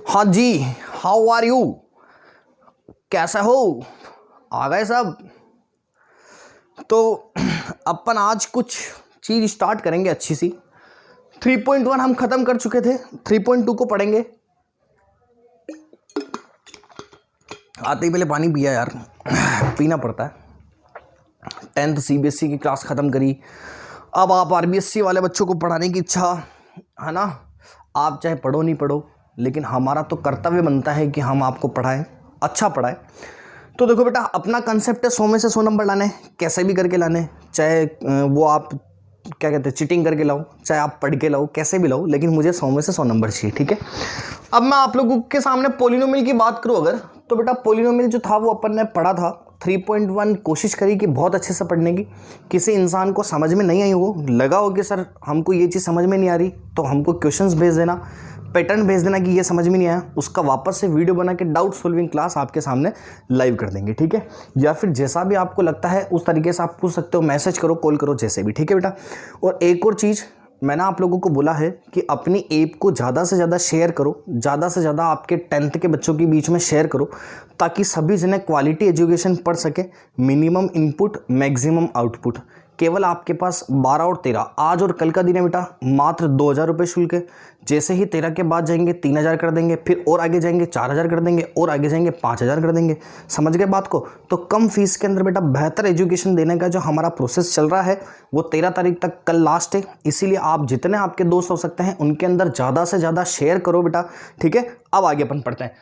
हाँ जी, how are you, कैसा हो, आ गए सब। तो अपन आज कुछ चीज स्टार्ट करेंगे अच्छी सी। 3.1 हम खत्म कर चुके थे, 3.2 को पढ़ेंगे। आते ही पहले पानी पिया यार, पीना पड़ता है। 10th CBSE की क्लास ख़त्म करी, अब आप RBSE वाले बच्चों को पढ़ाने की इच्छा है ना। आप चाहे पढ़ो नहीं पढ़ो, लेकिन हमारा तो कर्तव्य बनता है कि हम आपको पढ़ाएं, अच्छा पढ़ाएं। तो देखो बेटा, अपना कंसेप्ट है 100 में से 100 नंबर लाने, कैसे भी करके लाने, चाहे वो आप क्या कहते हैं चीटिंग करके लाओ, चाहे आप पढ़ के लाओ, कैसे भी लाओ, लेकिन मुझे 100 में से 100 नंबर चाहिए, ठीक है। अब मैं आप लोगों के सामने पोलिनोमियल की बात करूं अगर, तो बेटा पोलिनोमियल जो था वो अपन ने पढ़ा था 3.1। कोशिश करी कि बहुत अच्छे से पढ़ने की, किसी इंसान को समझ में नहीं आई हो, लगा हो कि सर हमको ये चीज़ समझ में नहीं आ रही, तो हमको क्वेश्चंस भेज देना, पैटर्न भेज देना कि ये समझ में नहीं आया, उसका वापस से वीडियो बना के डाउट सॉल्विंग क्लास आपके सामने लाइव कर देंगे, ठीक है। या फिर जैसा भी आपको लगता है उस तरीके से आप पूछ सकते हो, मैसेज करो, कॉल करो, जैसे भी, ठीक है बेटा। और एक और चीज़ मैंने आप लोगों को बोला है कि अपनी ऐप को ज़्यादा से ज़्यादा शेयर करो, ज़्यादा से ज़्यादा आपके 10th के बच्चों के बीच में शेयर करो, ताकि सभी जने क्वालिटी एजुकेशन पढ़ सके। मिनिमम इनपुट मैक्सिमम आउटपुट, केवल आपके पास 12 और 13 आज और कल का दिन है बेटा, मात्र 2,000 रुपये शुल्क है। जैसे ही 13 के बाद जाएंगे 3,000 कर देंगे, फिर और आगे जाएंगे 4,000 कर देंगे, और आगे जाएंगे 5,000 कर देंगे। समझ गए बात को। तो कम फीस के अंदर बेटा बेहतर एजुकेशन देने का जो हमारा प्रोसेस चल रहा है वो 13 तारीख तक कल लास्ट है। इसीलिए आप जितने आपके दोस्त हो सकते हैं उनके अंदर ज़्यादा से ज़्यादा शेयर करो बेटा, ठीक है। अब आगे अपन पढ़ते हैं।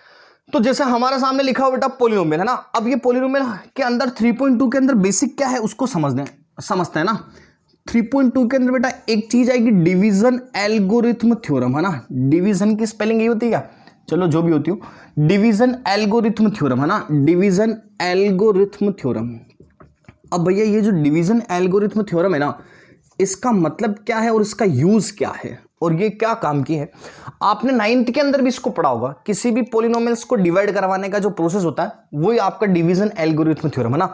तो जैसे हमारे सामने लिखा हो बेटा पोलिनोमियल है ना। अब ये पोलिनोमियल के अंदर 3.2 के अंदर बेसिक क्या है उसको समझते हैं ना। 3.2 के अंदर बेटा एक चीज आएगी डिवीजन एल्गोरिथम थ्योरम, है ना। डिवीजन की स्पेलिंग ये होती है क्या, चलो जो भी होती हो, डिवीजन एल्गोरिथम थ्योरम, है ना, डिवीजन एल्गोरिथम थ्योरम। अब भैया ये जो डिवीजन एल्गोरिथम थ्योरम है ना, इसका मतलब क्या है और इसका यूज क्या है और ये क्या काम की है। आपने 9th के अंदर भी इसको पढ़ा होगा। किसी भी पोलिनोमियल्स को डिवाइड करवाने का जो प्रोसेस होता है वही आपका डिवीजन एल्गोरिथम थ्योरम, है ना।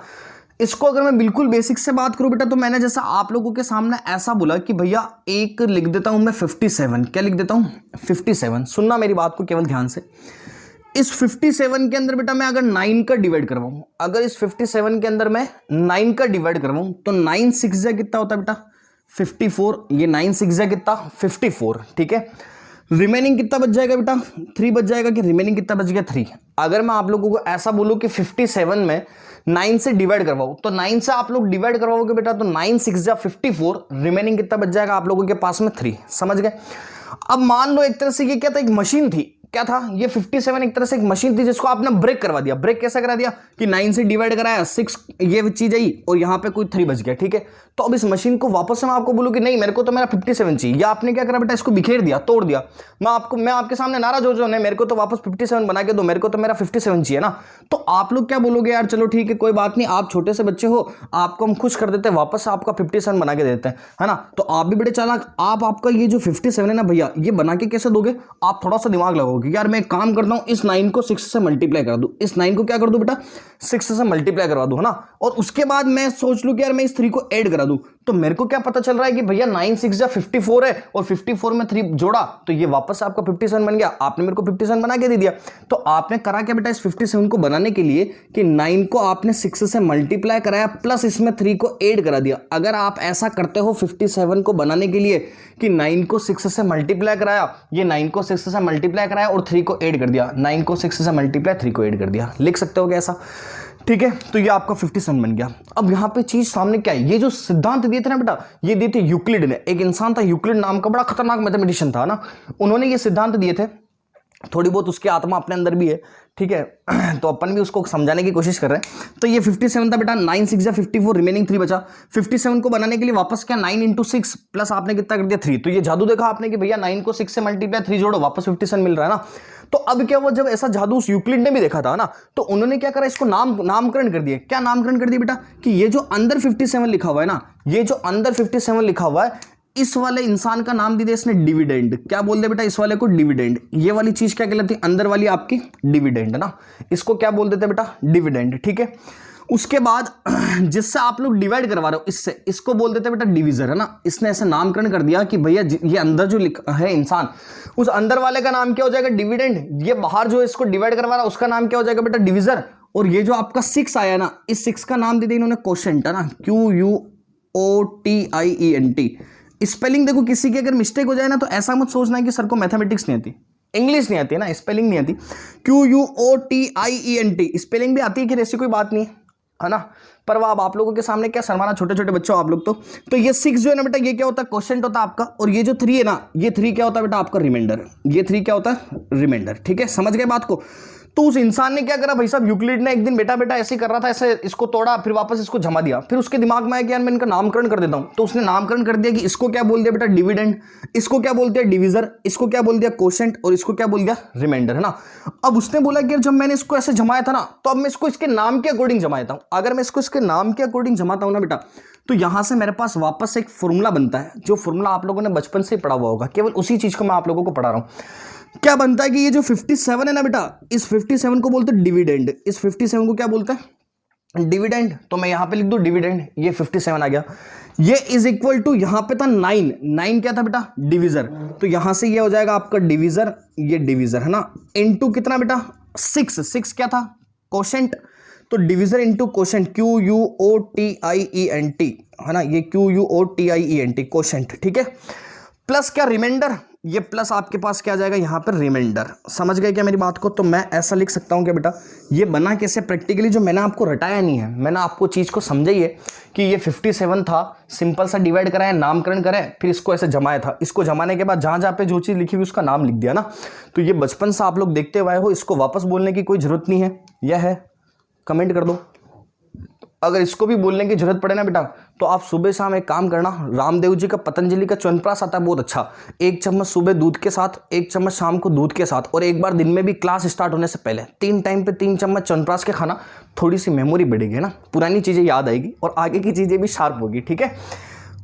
इसको अगर मैं बिल्कुल बेसिक से बात करूं बेटा, तो मैंने जैसा आप लोगों के सामने ऐसा बोला कि भैया एक लिख देता हूं मैं 57। क्या लिख देता हूं 57। सुनना मेरी बात को केवल ध्यान से। इस 57 के अंदर बेटा मैं अगर 9 का डिवाइड करवाऊं, अगर इस 57 के अंदर मैं 9 का डिवाइड करवाऊं, तो 9 6 जा कितना होता है बेटा 54। ये 9 6 जा कितना 54, ठीक है। रिमेनिंग कितना बच जाएगा बेटा 3 बच जाएगा, कि रिमेनिंग कितना बच गया 3। अगर मैं आप लोगों को ऐसा बोलूं कि 57 में 9 से डिवाइड करवाओ, तो 9 से आप लोग डिवाइड करवाओगे बेटा, तो 9 6 जा 54, रिमेनिंग कितना बच जाएगा आप लोगों के पास में 3। समझ गए। अब मान लो एक तरह से ये क्या था, एक मशीन थी। क्या था ये 57 एक तरह से एक मशीन थी जिसको आपने ब्रेक करवा दिया। ब्रेक कैसे करा दिया कि 9 से डिवाइड कराया, 6 ये चीज आई और यहां पे कोई 3 बच गया, ठीक है। तो अब इस मशीन को वापस से मैं आपको बोलूं कि नहीं मेरे को तो मेरा 57 चाहिए, या आपने क्या करा बेटा इसको बिखेर दिया, तोड़ दिया। मैं आपके सामने नाराज हो जाऊं, मेरे को तो वापस 57 बना के दो, मेरे को तो मेरा 57 चाहिए ना। तो आप लोग क्या बोलोगे, यार चलो ठीक है कोई बात नहीं, आप छोटे से बच्चे हो, आपको हम खुश कर देते हैं, वापस से आपका 57 बना के देते हैं, है ना। तो आप भी बड़े चालाक, आपका ये जो 57 है ना भैया, ये बना के कैसे दोगे। आप थोड़ा सा दिमाग लगाओगे, यार मैं काम करता हूं, इस 9 को 6 से मल्टीप्लाई कर दूं, इस 9 को क्या कर दूं बेटा 6 से मल्टीप्लाई करवा दूं, है ना। और उसके बाद मैं सोच लूं कि यार मैं इस 3 को ऐड करा दूं, तो मेरे को क्या पता चल रहा है कि भैया 9 6 जा 54 है, और 54 में 3 जोड़ा तो ये वापस आपका 57 बन गया। आपने मेरे को 57 बना के दे दिया। तो आपने करा क्या बेटा इस 57 को बनाने के लिए कि 9 को आपने 6 से मल्टीप्लाई कराया, प्लस इसमें 3 को ऐड करा दिया। अगर आप ऐसा करते हो 57 को बनाने के लिए कि 9 को 6 से मल्टीप्लाई कराया, ये 9 को 6 से मल्टीप्लाई कराया और 3 को ऐड कर दिया, 9 को 6 से मल्टीप्लाई 3 को ऐड कर दिया, लिख सकते हो क्या ऐसा, ठीक है। तो ये आपका 57 बन गया। अब यहां पे चीज सामने क्या है, ये जो सिद्धांत दिए थे ना बेटा, ये दिए थे यूक्लिड ने। एक इंसान था यूक्लिड नाम का, बड़ा खतरनाक मैथमेटिशियन था ना। उन्होंने ये सिद्धांत दिए थे, थोड़ी बहुत उसकी आत्मा अपने अंदर भी है, ठीक है। तो अपन भी उसको समझाने की कोशिश कर रहे हैं। तो ये 57 था बेटा, 9 6 जा 54, रिमेनिंग 3 बचा। 57 को बनाने के लिए वापस क्या 9 इंटू 6 प्लस आपने कितना कर दिया 3। तो ये जादू देखा आपने कि भैया 9 को 6 से मल्टीप्लाई 3 जोड़ो, वापस 57 मिल रहा है ना। तो अब क्या हुआ, जब ऐसा जादू उस यूक्लिड ने भी देखा था ना, तो उन्होंने क्या करा, इसको नामकरण कर दिया। क्या नामकरण कर दिया बेटा कि ये जो अंदर 57 लिखा हुआ है ना, ये जो अंदर 57 लिखा हुआ है, इस वाले इंसान का नाम दे दिया इसने डिविडेंड। क्या बोल दे बेटा इस वाले को डिविडेंड। ये वाली चीज क्या कहलाती है, अंदर वाली आपकी डिविडेंड है ना, इसको क्या बोल देते बेटा डिविडेंड, ठीक है। उसके बाद जिससे आप लोग डिवाइड करवा रहे हो इससे, इसको बोल देते हैं बेटा डिवीजर, है ना। इसने ऐसे नामकरण कर दिया कि भैया ये अंदर जो है इंसान, उस अंदर वाले का नाम क्या हो जाएगा, डिविडेंड। ये बाहर जो इसको डिवाइड करवा रहा है उसका नाम क्या हो जाएगा बेटा, डिवीजर। और ये जो आपका 6 आया ना, इस 6 का नाम दे दिया इन्होंने क्वोशंट, है ना, QUOTIENT। स्पेलिंग देखो किसी की अगर मिस्टेक हो जाए ना तो ऐसा मत सोचना है कि सर को मैथमेटिक्स नहीं आती, इंग्लिश नहीं आती है ना, स्पेलिंग नहीं आती। QUOTIENT स्पेलिंग भी आती है कि ऐसी कोई बात नहीं है ना। पर वो अब आप लोगों के सामने क्या शर्माना, छोटे छोटे बच्चों आप लोग तो ये 6 जो है ना बेटा, ये क्या होता है, क्वोशंट होता है आपका। और ये जो 3 है ना, ये 3 क्या होता है बेटा आपका, रिमाइंडर। ये 3 क्या होता है, रिमाइंडर। ठीक है, समझ गए बात को। तो उस इंसान ने क्या करा भाई साहब, यूक्लिड ने एक दिन बेटा ऐसे ही कर रहा था, ऐसे इसको तोड़ा, फिर वापस इसको जमा दिया। फिर उसके दिमाग में आया कि यार मैं इनका नामकरण कर देता हूं। तो उसने नामकरण कर दिया कि इसको क्या बोल दिया बेटा, डिविडेंड, इसको क्या बोल दिया, डिवीजर, इसको क्या बोल दिया, क्वोशंट, और इसको क्या बोल दिया, रिमाइंडर, है ना। अब उसने बोला कि यार जब मैंने इसको ऐसे जमाया था ना, तो अब मैं इसको इसके नाम के अकॉर्डिंग जमाता हूं। अगर मैं इसको इसके नाम के अकॉर्डिंग जमाता हूं ना बेटा, तो यहां से मेरे पास वापस एक फॉर्मूला बनता है, जो फॉर्मूला आप लोगों ने बचपन से ही पढ़ा हुआ होगा, केवल उसी चीज को मैं आप लोगों को पढ़ा रहा हूं। क्या बनता है कि ये जो 57 है ना बेटा, इस 57 को बोलते हैं डिविडेंड। इस 57 को क्या बोलते हैं, डिविडेंड। तो मैं यहां पे लिख दूं डिविडेंड, ये 57 आ गया। ये इज इक्वल टू, यहां पे था 9, 9 क्या था बेटा, डिवीजर। तो यहां से ये हो जाएगा आपका डिवीजर, ये डिवीजर, है ना, इनटू कितना बेटा, 6, 6 क्या था, क्वोशंट। तो डिवीजर इनटू क्वोशंट, QUOTIENT, है ना, ये QUOTIENT क्वोशंट। ठीक है, प्लस क्या, रिमाइंडर, ये प्लस आपके पास क्या आ जाएगा यहां पर, रिमाइंडर। समझ गए क्या मेरी बात को। तो मैं ऐसा लिख सकता हूं क्या बेटा, ये बना कैसे प्रैक्टिकली, जो मैंने आपको रटाया नहीं है, मैंने आपको चीज को समझाई है कि ये 57 था, सिंपल सा डिवाइड कराया, नामकरण कराया, फिर इसको ऐसे जमाया था। इसको जमाने के बाद जहां जहां पे जो चीज लिखी हुई उसका नाम लिख दिया ना। तो ये बचपन से आप लोग देखते हुए हो, इसको वापस बोलने की कोई जरूरत नहीं है। यह है, कमेंट कर दो अगर इसको भी बोलने की जरूरत पड़े ना बेटा। तो आप सुबह शाम एक काम करना, रामदेव जी का पतंजलि का च्यवनप्राश आता है बहुत अच्छा, 1 चम्मच सुबह दूध के साथ, 1 चम्मच शाम को दूध के साथ, और एक बार दिन में भी क्लास स्टार्ट होने से पहले 3 टाइम पे 3 चम्मच च्यवनप्राश के खाना। थोड़ी सी मेमोरी बढ़ेगी ना, पुरानी चीजें याद आएगी और आगे की चीजें भी शार्प होगी। ठीक है,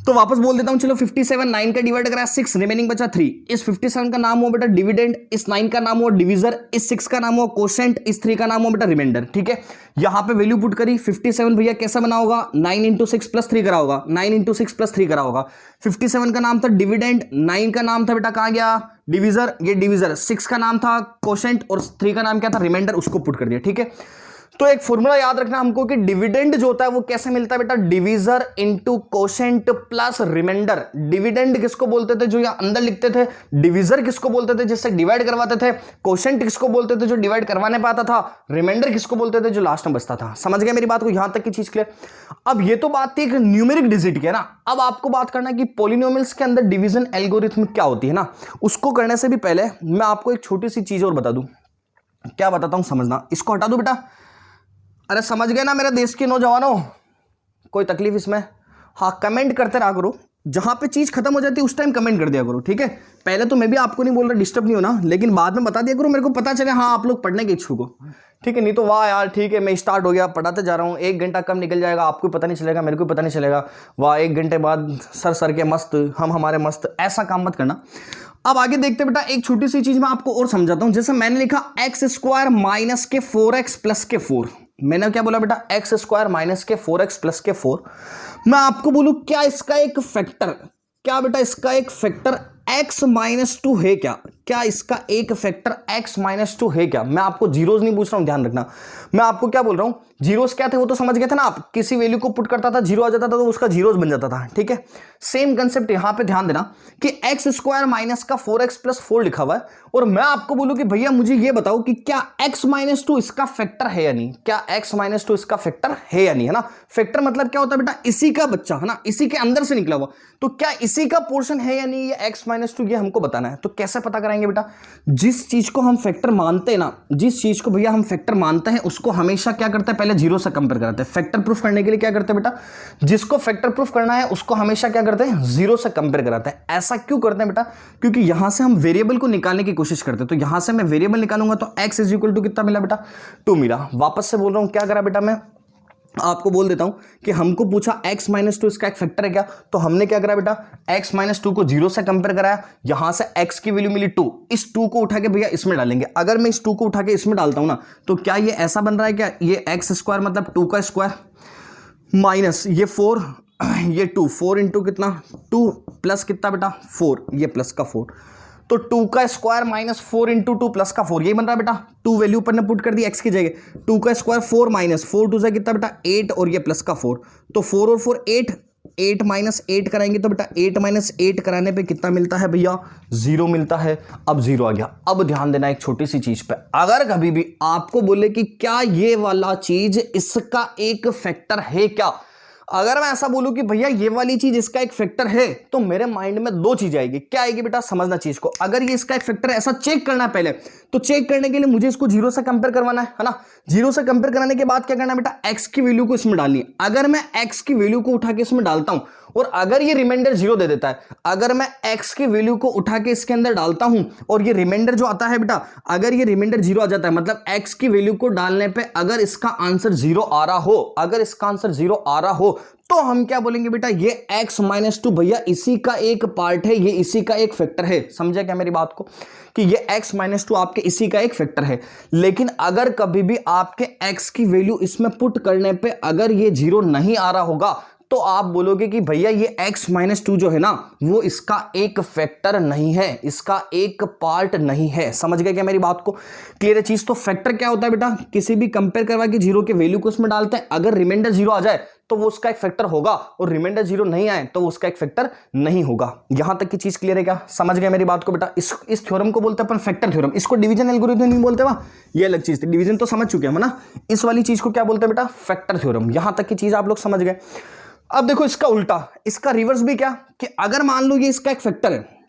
तो वापस बोल देता हूं, चलो 57, 9 का डिवाइड करा 6, रिमेनिंग बचा 3। इस 57 का नाम हुआ बेटा डिविडेंड, इस 9 का नाम हुआ डिवीजर, इस 6 का नाम हुआ क्वोशंट, इस 3 का नाम हुआ बेटा रिमाइंडर। ठीक है, यहां पे वैल्यू पुट करी, 57 भैया कैसा बना होगा, 9 × 6 + 3 करा होगा, 9 × 6 + 3 करा होगा। 57 का नाम था डिविडेंड, 9 का नाम था बेटा कहां गया, डिवीजर, ये डिवीजर, 6 का नाम था क्वोशंट, और 3 का नाम क्या था, रिमाइंडर, उसको पुट कर दिया। ठीक है, तो एक फॉर्मूला याद रखना हमको कि डिविडेंड जो होता है वो कैसे मिलता है बेटा, divisor into quotient plus remainder. Dividend किसको बोलते थे, जो यहां अंदर लिखते थे, डिवीजर किसको बोलते थे, जिससे डिवाइड करवाते थे, क्वोशंट किसको बोलते थे, जो डिवाइड करवाने पाता था, रिमाइंडर किसको बोलते थे, जो लास्ट में बचता था। समझ गए मेरी बात को, यहां तक की चीज क्लियर। अब ये तो बात थी एक न्यूमेरिक डिजिट की, है ना। अब आपको बात करना है कि पॉलिनोमियल्स के अंदर डिवीजन एल्गोरिथम क्या होती है ना। उसको करने से भी पहले मैं आपको एक छोटी सी चीज और बता दूं। क्या बताता हूं समझना, इसको हटा दो बेटा। अरे समझ गए ना मेरे देश के नौजवानों, कोई तकलीफ इसमें, हाँ कमेंट करते रहा करो, जहां पे चीज खत्म हो जाती है उस टाइम कमेंट कर दिया करो। ठीक है, पहले तो मैं भी आपको नहीं बोल रहा डिस्टर्ब नहीं होना, लेकिन बाद में बता दिया करो, मेरे को पता चले हाँ आप लोग पढ़ने के इच्छुक हो। ठीक है, नहीं तो वाह यार ठीक है मैं स्टार्ट हो गया पढ़ाते जा रहा हूँ, 1 घंटा कम निकल जाएगा, आपको पता नहीं चलेगा, मेरे को पता नहीं चलेगा, वाह 1 घंटे बाद सर के मस्त, हम हमारे मस्त, ऐसा काम मत करना। अब आगे देखते बेटा, एक छोटी सी चीज मैं आपको और समझाता हूं। जैसे मैंने लिखा x² - के 4x + के 4, मैंने क्या बोला बेटा, x² - के 4x + के 4। मैं आपको बोलूं क्या इसका एक फैक्टर, क्या बेटा इसका एक फैक्टर x-2 है क्या, क्या इसका एक फैक्टर x-2 है क्या। मैं आपको जीरोस नहीं पूछ रहा हूं, ध्यान रखना, मैं आपको क्या बोल रहा हूं, जीरोस क्या थे वो तो समझ गए थे ना आप, किसी वैल्यू को पुट करता था, जीरो आ जाता था तो उसका जीरोस बन जाता था। ठीक है, सेम कंसेप्ट यहां पे ध्यान देना कि x² - का 4x + 4 लिखा हुआ है, और मैं आपको बोलूं कि भैया मुझे ये बताओ कि क्या x-2 इसका फैक्टर है या नहीं, क्या x-2 इसका फैक्टर है या नहीं, है ना। फैक्टर मतलब क्या होता है बेटा, इसी का बच्चा, है ना, इसी के अंदर से निकला हुआ, तो क्या इसी का पोर्शन है या नहीं, ये x-2 ये हमको बताना है। तो कैसे पता कराएंगे बेटा, जिस चीज को हम फैक्टर मानते हैं ना, जिस चीज को भैया हम फैक्टर मानते हैं उसको हमेशा क्या करते हैं, पहले जीरो से कंपेयर कराते हैं। फैक्टर प्रूफ करने के लिए क्या करते हैं बेटा, जिसको फैक्टर प्रूफ करना है उसको हमेशा क्या करते हैं, जीरो से कंपेयर कराते हैं। ऐसा क्यों करते हैं बेटा, क्योंकि यहां से हम वेरिएबल को निकालने की कोशिश करते हैं। तो यहां से मैं वेरिएबल निकालूंगा तो x = कितना मिला बेटा, 2 मिला। वापस से बोल रहा हूं क्या करा बेटा, मैं आपको बोल देता हूं कि हमको पूछा x माइनस टू इसका एक फैक्टर है क्या, तो हमने क्या करा बेटा, x माइनस टू को 0 से कंपेयर कराया, यहां से x की वैल्यू मिली 2, इस 2 को उठा के भैया इसमें डालेंगे। अगर मैं इस 2 को उठा के इसमें डालता हूं ना, तो क्या ये ऐसा बन रहा है क्या, ये x स्क्वायर मतलब 2 का स्क्वायर माइनस ये 4 ये 2, 4 इंटू कितना 2 प्लस कितना बेटा 4, ये प्लस का 4, तो 2 का स्क्वायर माइनस 4 इंटू 2 प्लस का 4, यही बन रहा है बेटा। 2 वैल्यू पर ने पुट कर दी x की जगह, 2 का स्क्वायर 4 माइनस 4 2 से कितना बेटा 8 और ये प्लस का 4, तो 4 और 4 8, 8 माइनस 8 कराएंगे तो बेटा 8 माइनस 8 कराने पे कितना मिलता है भैया 0 मिलता है। अब 0 आ गया। अब ध्यान देना एक छोटी सी चीज पे, अगर कभी भी आपको बोले कि क्या ये वाला चीज इसका एक फैक्टर है क्या, अगर मैं ऐसा बोलूं कि भैया ये वाली चीज इसका एक फैक्टर है, तो मेरे माइंड में दो चीज आएगी। क्या आएगी बेटा, समझना चीज को। अगर ये इसका एक फैक्टर है, ऐसा चेक करना है पहले, तो चेक करने के लिए मुझे इसको 0 से कंपेयर करवाना है ना। 0 से कंपेयर कराने के बाद क्या करना है बेटा, x की वैल्यू को इसमें डालनी है। अगर मैं x की वैल्यू को उठा के इसमें डालता हूं और अगर ये रिमाइंडर 0 दे देता है, अगर मैं x की वैल्यू को उठा के इसके अंदर डालता हूं और ये रिमाइंडर जो आता है बेटा, अगर ये रिमाइंडर 0 आ जाता है, मतलब x की वैल्यू को डालने पे अगर इसका आंसर 0 आ रहा हो, अगर इसका आंसर 0 आ रहा हो, तो हम क्या बोलेंगे बेटा, ये x माइनस 2 भैया इसी का एक पार्ट है, ये इसी का एक फैक्टर है। समझे क्या मेरी बात को, कि ये x माइनस 2 आपके इसी का एक फैक्टर है। लेकिन अगर कभी भी आपके x की वैल्यू इसमें पुट करने पे अगर ये 0 नहीं आ रहा होगा, तो आप बोलोगे कि भैया ये x माइनस 2 जो है ना, वो इसका एक फैक्टर नहीं है, इसका एक पार्ट नहीं है। समझ गए क्या मेरी बात को, क्लियर है चीज। तो फैक्टर क्या होता है बेटा, किसी भी कंपेयर करवा के 0 के वैल्यू को उसमें डालते हैं, अगर रिमाइंडर 0 आ जाए तो वो उसका एक फैक्टर होगा, और रिमाइंडर 0 नहीं आए तो वो उसका एक फैक्टर नहीं होगा। यहां तक की चीज क्लियर है क्या, समझ गए मेरी बात को बेटा। इस थ्योरम को बोलते हैं अपन फैक्टर थ्योरम, इसको डिवीजन एल्गोरिथम नहीं बोलते, वाह ये अलग चीज थी। डिवीजन तो समझ चुके हम ना, इस वाली चीज को क्या बोलते हैं बेटा, फैक्टर थ्योरम। यहां तक की चीज आप लोग समझ गए। अब देखो इसका उल्टा, इसका रिवर्स भी क्या, कि अगर मान लो ये इसका एक फैक्टर है,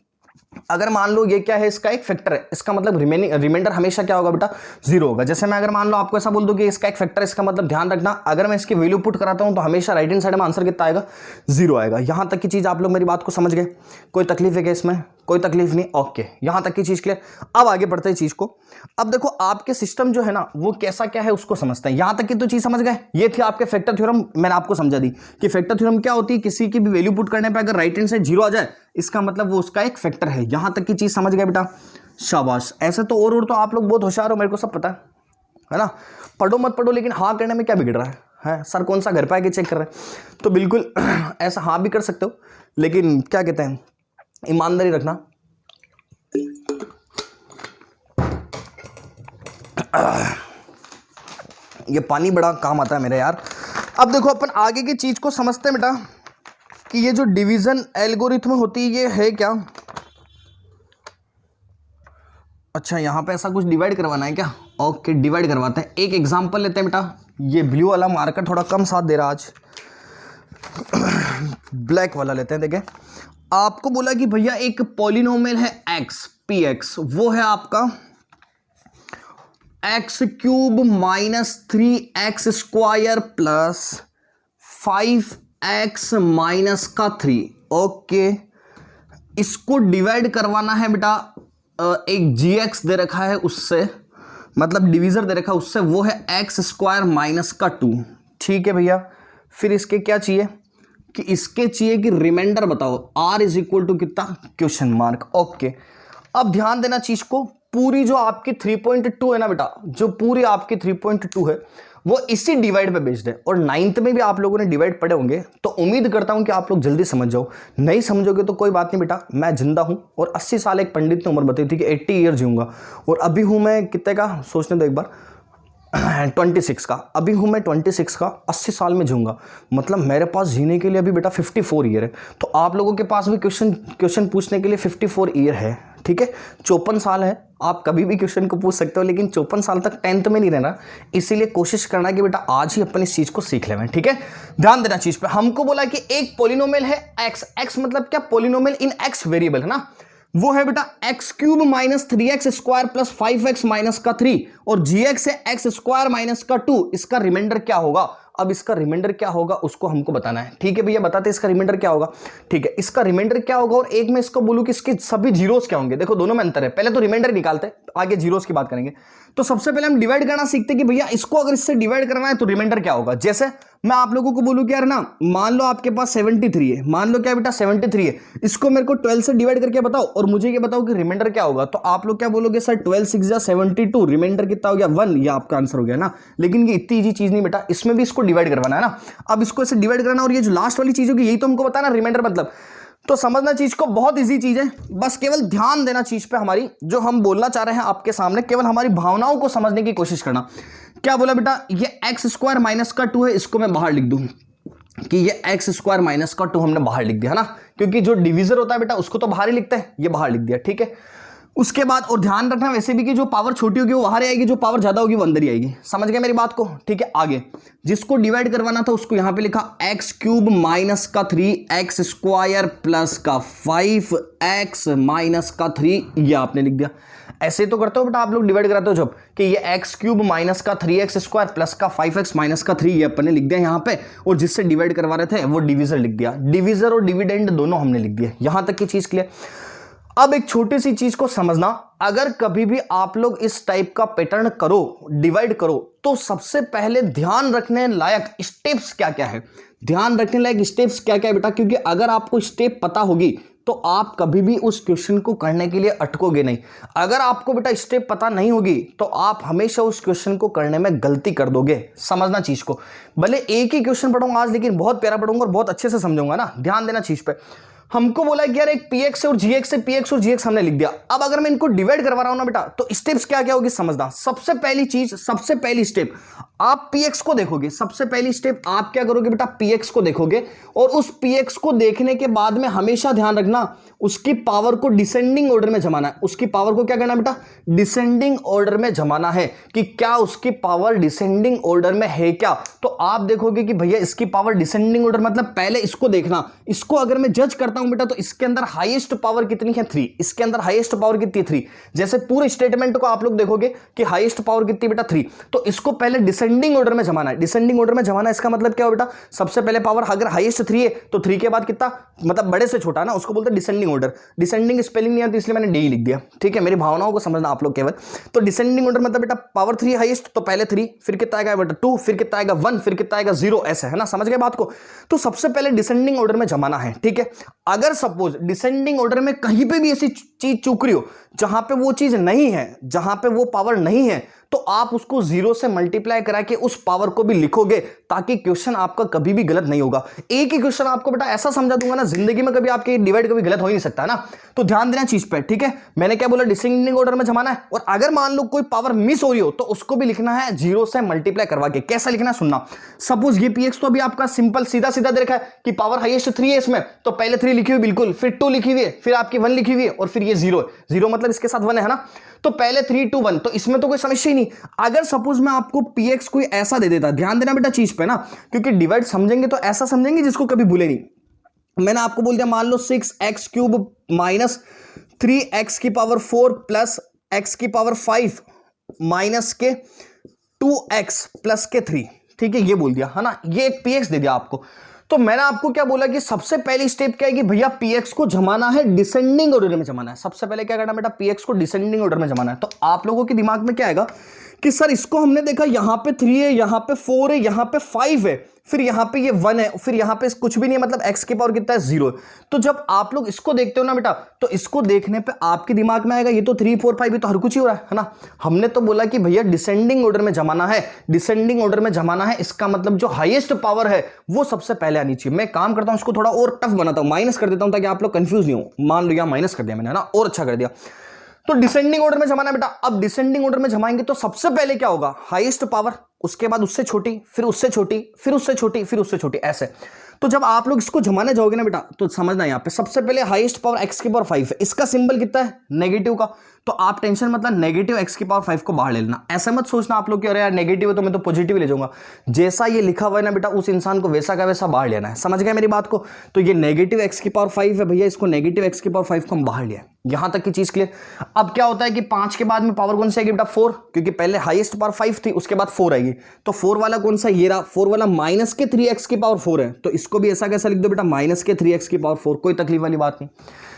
अगर मान लो ये क्या है, इसका एक फैक्टर है, इसका मतलब रिमाइंडर हमेशा क्या होगा बेटा, 0 होगा। जैसे मैं अगर मान लो आपको ऐसा बोल दूं कि इसका एक फैक्टर है, इसका मतलब ध्यान रखना, अगर मैं इसकी वैल्यू पुट कराता हूं तो हमेशा राइट हैंड साइड में आंसर कितना आएगा, 0 आएगा। यहां तक की चीज आप लोग मेरी बात को समझ गए, कोई तकलीफ है क्या इसमें, कोई तकलीफ नहीं, ओके। यहां तक की चीज क्लियर। अब आगे बढ़ते हैं चीज को। अब देखो आपके सिस्टम जो है ना, वो कैसा क्या है उसको समझते हैं। यहां तक की तो चीज समझ गए, ये थी आपके फैक्टर थ्योरम, मैंने आपको समझा दी कि फैक्टर थ्योरम क्या होती है, किसी की भी वैल्यू पुट करने पे अगर राइट हैंड साइड 0 आ जाए, इसका मतलब वो उसका एक फैक्टर है। यहां तक की चीज समझ गए बेटा, शाबाश। ऐसे तो और तो आप लोग बहुत होशियार हो, मेरे को सब पता है ना। पढ़ो मत पढ़ो, लेकिन हाँ करने में क्या बिगड़ रहा है सर कौन सा घर पे आके चेक कर रहे हैं, तो बिल्कुल ऐसा हाँ भी कर सकते हो, लेकिन क्या कहते हैं, ईमानदारी रखना। ये पानी बड़ा काम आता है मेरे यार। अब देखो अपन आगे की चीज को समझते हैं बेटा, कि ये जो डिवीजन एल्गोरिथम होती है ये है क्या। अच्छा यहां पे ऐसा कुछ डिवाइड करवाना है क्या, ओके डिवाइड करवाते हैं। एक एग्जांपल लेते हैं बेटा, ये ब्लू वाला मार्कर थोड़ा कम साथ दे रहा आज, ब्लैक वाला लेते हैं। देखें आपको बोला कि भैया एक पॉलिनोमियल है x px, वो है आपका x cube minus 3x square plus 5x minus का 3, ओके। इसको डिवाइड करवाना है बेटा, एक gx दे रखा है उससे, मतलब डिवीजर दे रखा है उससे, वो है x स्क्वायर माइनस का 2, ठीक है भैया। फिर इसके क्या चाहिए, कि इसके चाहिए कि रिमाइंडर बताओ, r इज इक्वल टू कितना, क्वेश्चन मार्क, ओके। अब ध्यान देना चीज को, पूरी जो आपकी 3.2 है ना बेटा, जो पूरी आपकी 3.2 है वो इसी डिवाइड पे बेस्ड है, और 9th में भी आप लोगों ने डिवाइड पढ़े होंगे, तो उम्मीद करता हूं कि आप लोग जल्दी समझ जाओ। नहीं समझोगे तो कोई बात नहीं बेटा, मैं जिंदा हूं, और 80 साल एक पंडित ने उम्र बताई थी कि 80 ईयर जीऊंगा, और अभी हूं मैं कितने का, सोचने दो एक बार, 26 का, अभी हूं मैं 26 का, 80 साल में जीऊंगा, मतलब मेरे पास जीने के लिए अभी बेटा 54 ईयर है। तो आप लोगों के पास भी क्वेश्चन पूछने के लिए 54 ईयर है, ठीक है। 54 साल है, आप कभी भी क्वेश्चन को पूछ सकते हो, लेकिन 54 साल तक 10th में नहीं रहना, इसीलिए कोशिश करना कि बेटा आज ही अपन इस चीज को सीख लें, ठीक है। ध्यान देना चीज पे, हमको बोला कि एक पॉलिनोमियल है x मतलब क्या, पॉलिनोमियल इन x वेरिएबल है ना, वो है बेटा x cube minus 3x square plus 5x minus का 3, और gx है x स्क्वायर माइनस का 2। इसका रिमाइंडर क्या होगा, अब इसका रिमाइंडर क्या होगा उसको हमको बताना है, ठीक है भैया। बताते इसका रिमाइंडर क्या होगा, ठीक है। इसका रिमाइंडर क्या होगा, और एक मैं इसको बोलूं कि इसके सभी जीरोस क्या होंगे। देखो दोनों में अंतर है, पहले तो रिमाइंडर निकालते, आगे जीरोस की बात करेंगे। तो सबसे पहले हम डिवाइड करना सीखते कि भैया इसको अगर इससे डिवाइड करना है तो रिमाइंडर क्या होगा। जैसे मैं आप लोगों को बोलूं कि यार ना, मान लो आपके पास 73 है, मान लो क्या बेटा 73 है, इसको मेरे को 12 से डिवाइड करके बताओ और मुझे ये बताओ कि रिमाइंडर क्या होगा। तो आप लोग क्या बोलोगे सर 12 6 जा 72, रिमाइंडर कितना हो गया 1, ये आपका आंसर हो गया ना। लेकिन ये इतनी इजी चीज नहीं बेटा, इसमें भी इसको डिवाइड करवाना है ना। अब इसको ऐसे डिवाइड करना और ये जो लास्ट वाली चीज होगी यही तो हमको बताना रिमाइंडर मतलब। तो समझना चीज को, बहुत इजी चीज है, बस केवल ध्यान देना चीज पे हमारी, जो हम बोलना चाह रहे हैं आपके सामने, केवल हमारी भावनाओं को समझने की कोशिश करना। क्या बोला बेटा, ये एक्स स्क्वायर माइनस का 2 है, इसको मैं बाहर लिख दूं कि ये एक्स स्क्वायर माइनस का 2 हमने बाहर लिख दिया है ना, क्योंकि जो डिवीजर होता है बेटा उसको तो बाहर ही लिखते हैं, ये बाहर लिख दिया, ठीक है। उसके बाद और ध्यान रखना वैसे भी कि जो पावर छोटी होगी वो बाहर आएगी, जो पावर ज्यादा होगी वो अंदर ही आएगी। समझ गए मेरी बात को, ठीक है। आगे जिसको डिवाइड करवाना था उसको यहां पे लिखा एक्स क्यूब माइनस का 3 एक्स स्क्वायर प्लस का 5 एक्स माइनस का 3, ये आपने लिख दिया। ऐसे तो करते हो बेटा आप लोग, डिवाइड कराते हो जब, कि ये एक्स क्यूब माइनस का 3x स्क्वायर प्लस का 5x माइनस का 3, ये अपन ने लिख दिया यहां पे, और जिससे डिवाइड करवा रहे थे वो डिविजर लिख दिया। डिविजर और डिविडेंड दोनों हमने लिख दिया। यहां तक की चीज क्लियर। अब एक छोटी सी चीज को समझना, अगर कभी भी आप लोग इस टाइप का पैटर्न करो, डिवाइड करो, तो सबसे पहले ध्यान रखने लायक स्टेप्स क्या क्या है, ध्यान रखने लायक स्टेप्स क्या क्या है बेटा, क्योंकि अगर आपको स्टेप पता होगी तो आप कभी भी उस क्वेश्चन को करने के लिए अटकोगे नहीं। अगर आपको बेटा स्टेप पता नहीं होगी तो आप हमेशा उस क्वेश्चन को करने में गलती कर दोगे। समझना चीज को, भले एक ही क्वेश्चन पढ़ूंगा आज, लेकिन बहुत प्यारा पढ़ूंगा और बहुत अच्छे से समझाऊंगा ना, ध्यान देना चीज पे। हमको बोला कि यार एक px और gx से px और gx हमने लिख दिया। अब अगर मैं इनको डिवाइड करवा रहा हूं ना बेटा, तो स्टेप्स क्या क्या होगी समझना। सबसे पहली चीज, सबसे पहली स्टेप, आप px को देखोगे। सबसे पहली स्टेप आप क्या करोगे बेटा, px को देखोगे, और उस px को देखने के बाद में हमेशा ध्यान रखना उसकी पावर को डिसेंडिंग ऑर्डर में जमाना है। उसकी पावर को क्या करना बेटा, डिसेंडिंग ऑर्डर में जमाना है, कि क्या उसकी पावर डिसेंडिंग ऑर्डर में है क्या। तो आप देखोगे कि भैया इसकी पावर डिसेंडिंग ऑर्डर, मतलब पहले इसको देखना। इसको अगर मैं जज करता हूं बेटा, तो इसके अंदर हाईएस्ट पावर कितनी है 3, इसके अंदर हाईएस्ट पावर कितनी है 3। जैसे पूरे स्टेटमेंट को आप लोग देखोगे कि हाईएस्ट पावर कितनी बेटा 3, तो इसको पहले डिसेंडिंग ऑर्डर में जमाना है। डिसेंडिंग ऑर्डर में जमाना, इसका मतलब क्या हो बेटा, सबसे पहले पावर अगर हाईएस्ट 3 है तो 3 के बाद कितना, मतलब बड़े से छोटा ना, उसको बोलते हैं डिसेंडिंग ऑर्डर। डिसेंडिंग स्पेलिंग नहीं आती इसलिए मैंने डी लिख दिया, ठीक है। मेरी भावनाओं को समझना आप लोग केवल। तो डिसेंडिंग ऑर्डर मतलब बेटा पावर 3 हाईएस्ट, तो पहले 3, फिर कितना आएगा बेटा 2, फिर कितना आएगा 1, फिर कितना आएगा 0, ऐसे है ना। समझ गए बात को। तो सबसे पहले डिसेंडिंग ऑर्डर में जमाना है, ठीक है। अगर सपोज डिसेंडिंग ऑर्डर में कहीं पे भी ऐसी चीज चूक रही हो जहां पे वो चीज नहीं है, जहां पे वो पावर नहीं है, तो आप उसको 0 से मल्टीप्लाई करा के उस पावर को भी लिखोगे, ताकि क्वेश्चन आपका कभी भी गलत नहीं होगा। एक ही क्वेश्चन आपको बेटा ऐसा समझा दूंगा ना, जिंदगी में कभी आपके डिवाइड कभी गलत हो ही नहीं सकता ना। तो ध्यान देना चीज पे, ठीक है। मैंने क्या बोला, डिसेंडिंग ऑर्डर में जमाना है, और अगर मान लो कोई पावर मिस हो रही हो तो उसको भी लिखना है 0 से मल्टीप्लाई करवा के। कैसा लिखना है सुनना। सपोज ये px तो अभी आपका सिंपल सीधा सीधा देखा है कि पावर हाईएस्ट 3 है इसमें, तो पहले 3 लिखी हुई बिल्कुल, फिर 2 लिखी हुई है, फिर आपकी 1 लिखी हुई है, और फिर ये 0 है। 0 मतलब इसके साथ 1 है ना, तो पहले 3 2 1, तो इसमें तो कोई समस्या ही नहीं। अगर सपोज मैं आपको px कोई ऐसा दे देता, ध्यान देना बेटा चीज पे ना, क्योंकि डिवाइड समझेंगे तो ऐसा समझेंगे जिसको कभी भूले नहीं। मैंने आपको बोल दिया मान लो 6x क्यूब माइनस 3x की पावर 4 प्लस x की पावर 5 माइनस के 2x प्लस के 3, ठीक है, ये बोल दिया है ना। ये एक px दे दिया आपको। तो मैंने आपको क्या बोला कि सबसे पहली स्टेप क्या है कि भैया px को जमाना है डिसेंडिंग ऑर्डर में जमाना है। सबसे पहले क्या करना बेटा, px को डिसेंडिंग ऑर्डर में जमाना है। तो आप लोगों के दिमाग में क्या आएगा कि सर इसको हमने देखा यहां पे 3 है, यहां पे 4 है, यहां पे 5 है, फिर यहां पे ये 1 है, फिर यहां पे कुछ भी नहीं है, मतलब x की पावर कितना है 0। तो जब आप लोग इसको देखते हो ना बेटा, तो इसको देखने पे आपके दिमाग में आएगा ये तो 3 4 5, ये तो हर कुछ ही हो रहा है ना। हमने तो बोला कि भैया डिसेंडिंग ऑर्डर में जमाना है, डिसेंडिंग ऑर्डर में जमाना है, इसका मतलब जो हाईएस्ट पावर है वो सबसे पहले आनी चाहिए। मैं काम करता हूं इसको थोड़ा और टफ बनाता हूं, माइनस कर देता हूं ताकि आप लोग कंफ्यूज नहीं हो। मान लो यहां माइनस कर दिया मैंने, है ना, और अच्छा कर दिया। तो डिसेंडिंग ऑर्डर में जमाना बेटा। अब डिसेंडिंग ऑर्डर में जमाएंगे तो सबसे पहले क्या होगा, हाईएस्ट पावर, उसके बाद उससे छोटी, फिर उससे छोटी, फिर उससे छोटी, फिर उससे छोटी, ऐसे। तो जब आप लोग इसको जमाने जाओगे ना बेटा, तो समझना यहां पे सबसे पहले हाईएस्ट पावर x की पावर 5 है, इसका सिंबल कितना है नेगेटिव का। तो आप टेंशन मतलब नेगेटिव x की पावर 5 को बाहर ले लेना। ऐसा मत सोचना आप लोग कि अरे यार नेगेटिव है तो मैं तो पॉजिटिव ले जाऊंगा। जैसा ये लिखा हुआ है ना बेटा, उस इंसान को वैसा का वैसा बाहर लेना है। समझ गए मेरी बात को। तो ये नेगेटिव x की पावर 5 है भैया, इसको नेगेटिव x की पावर 5 को हम बाहर लिया। यहां तक की चीज क्लियर। अब क्या होता है कि 5 के बाद में पावर कौन सी आएगी बेटा, 4, क्योंकि पहले हाईएस्ट पावर 5 थी, उसके बाद 4 आएगी। तो 4 वाला कौन सा, ये रहा 4 वाला, माइनस के 3x की पावर 4 है, तो इसको भी ऐसा कैसा लिख दो बेटा, माइनस के 3x की पावर 4। कोई तकलीफ वाली बात नहीं।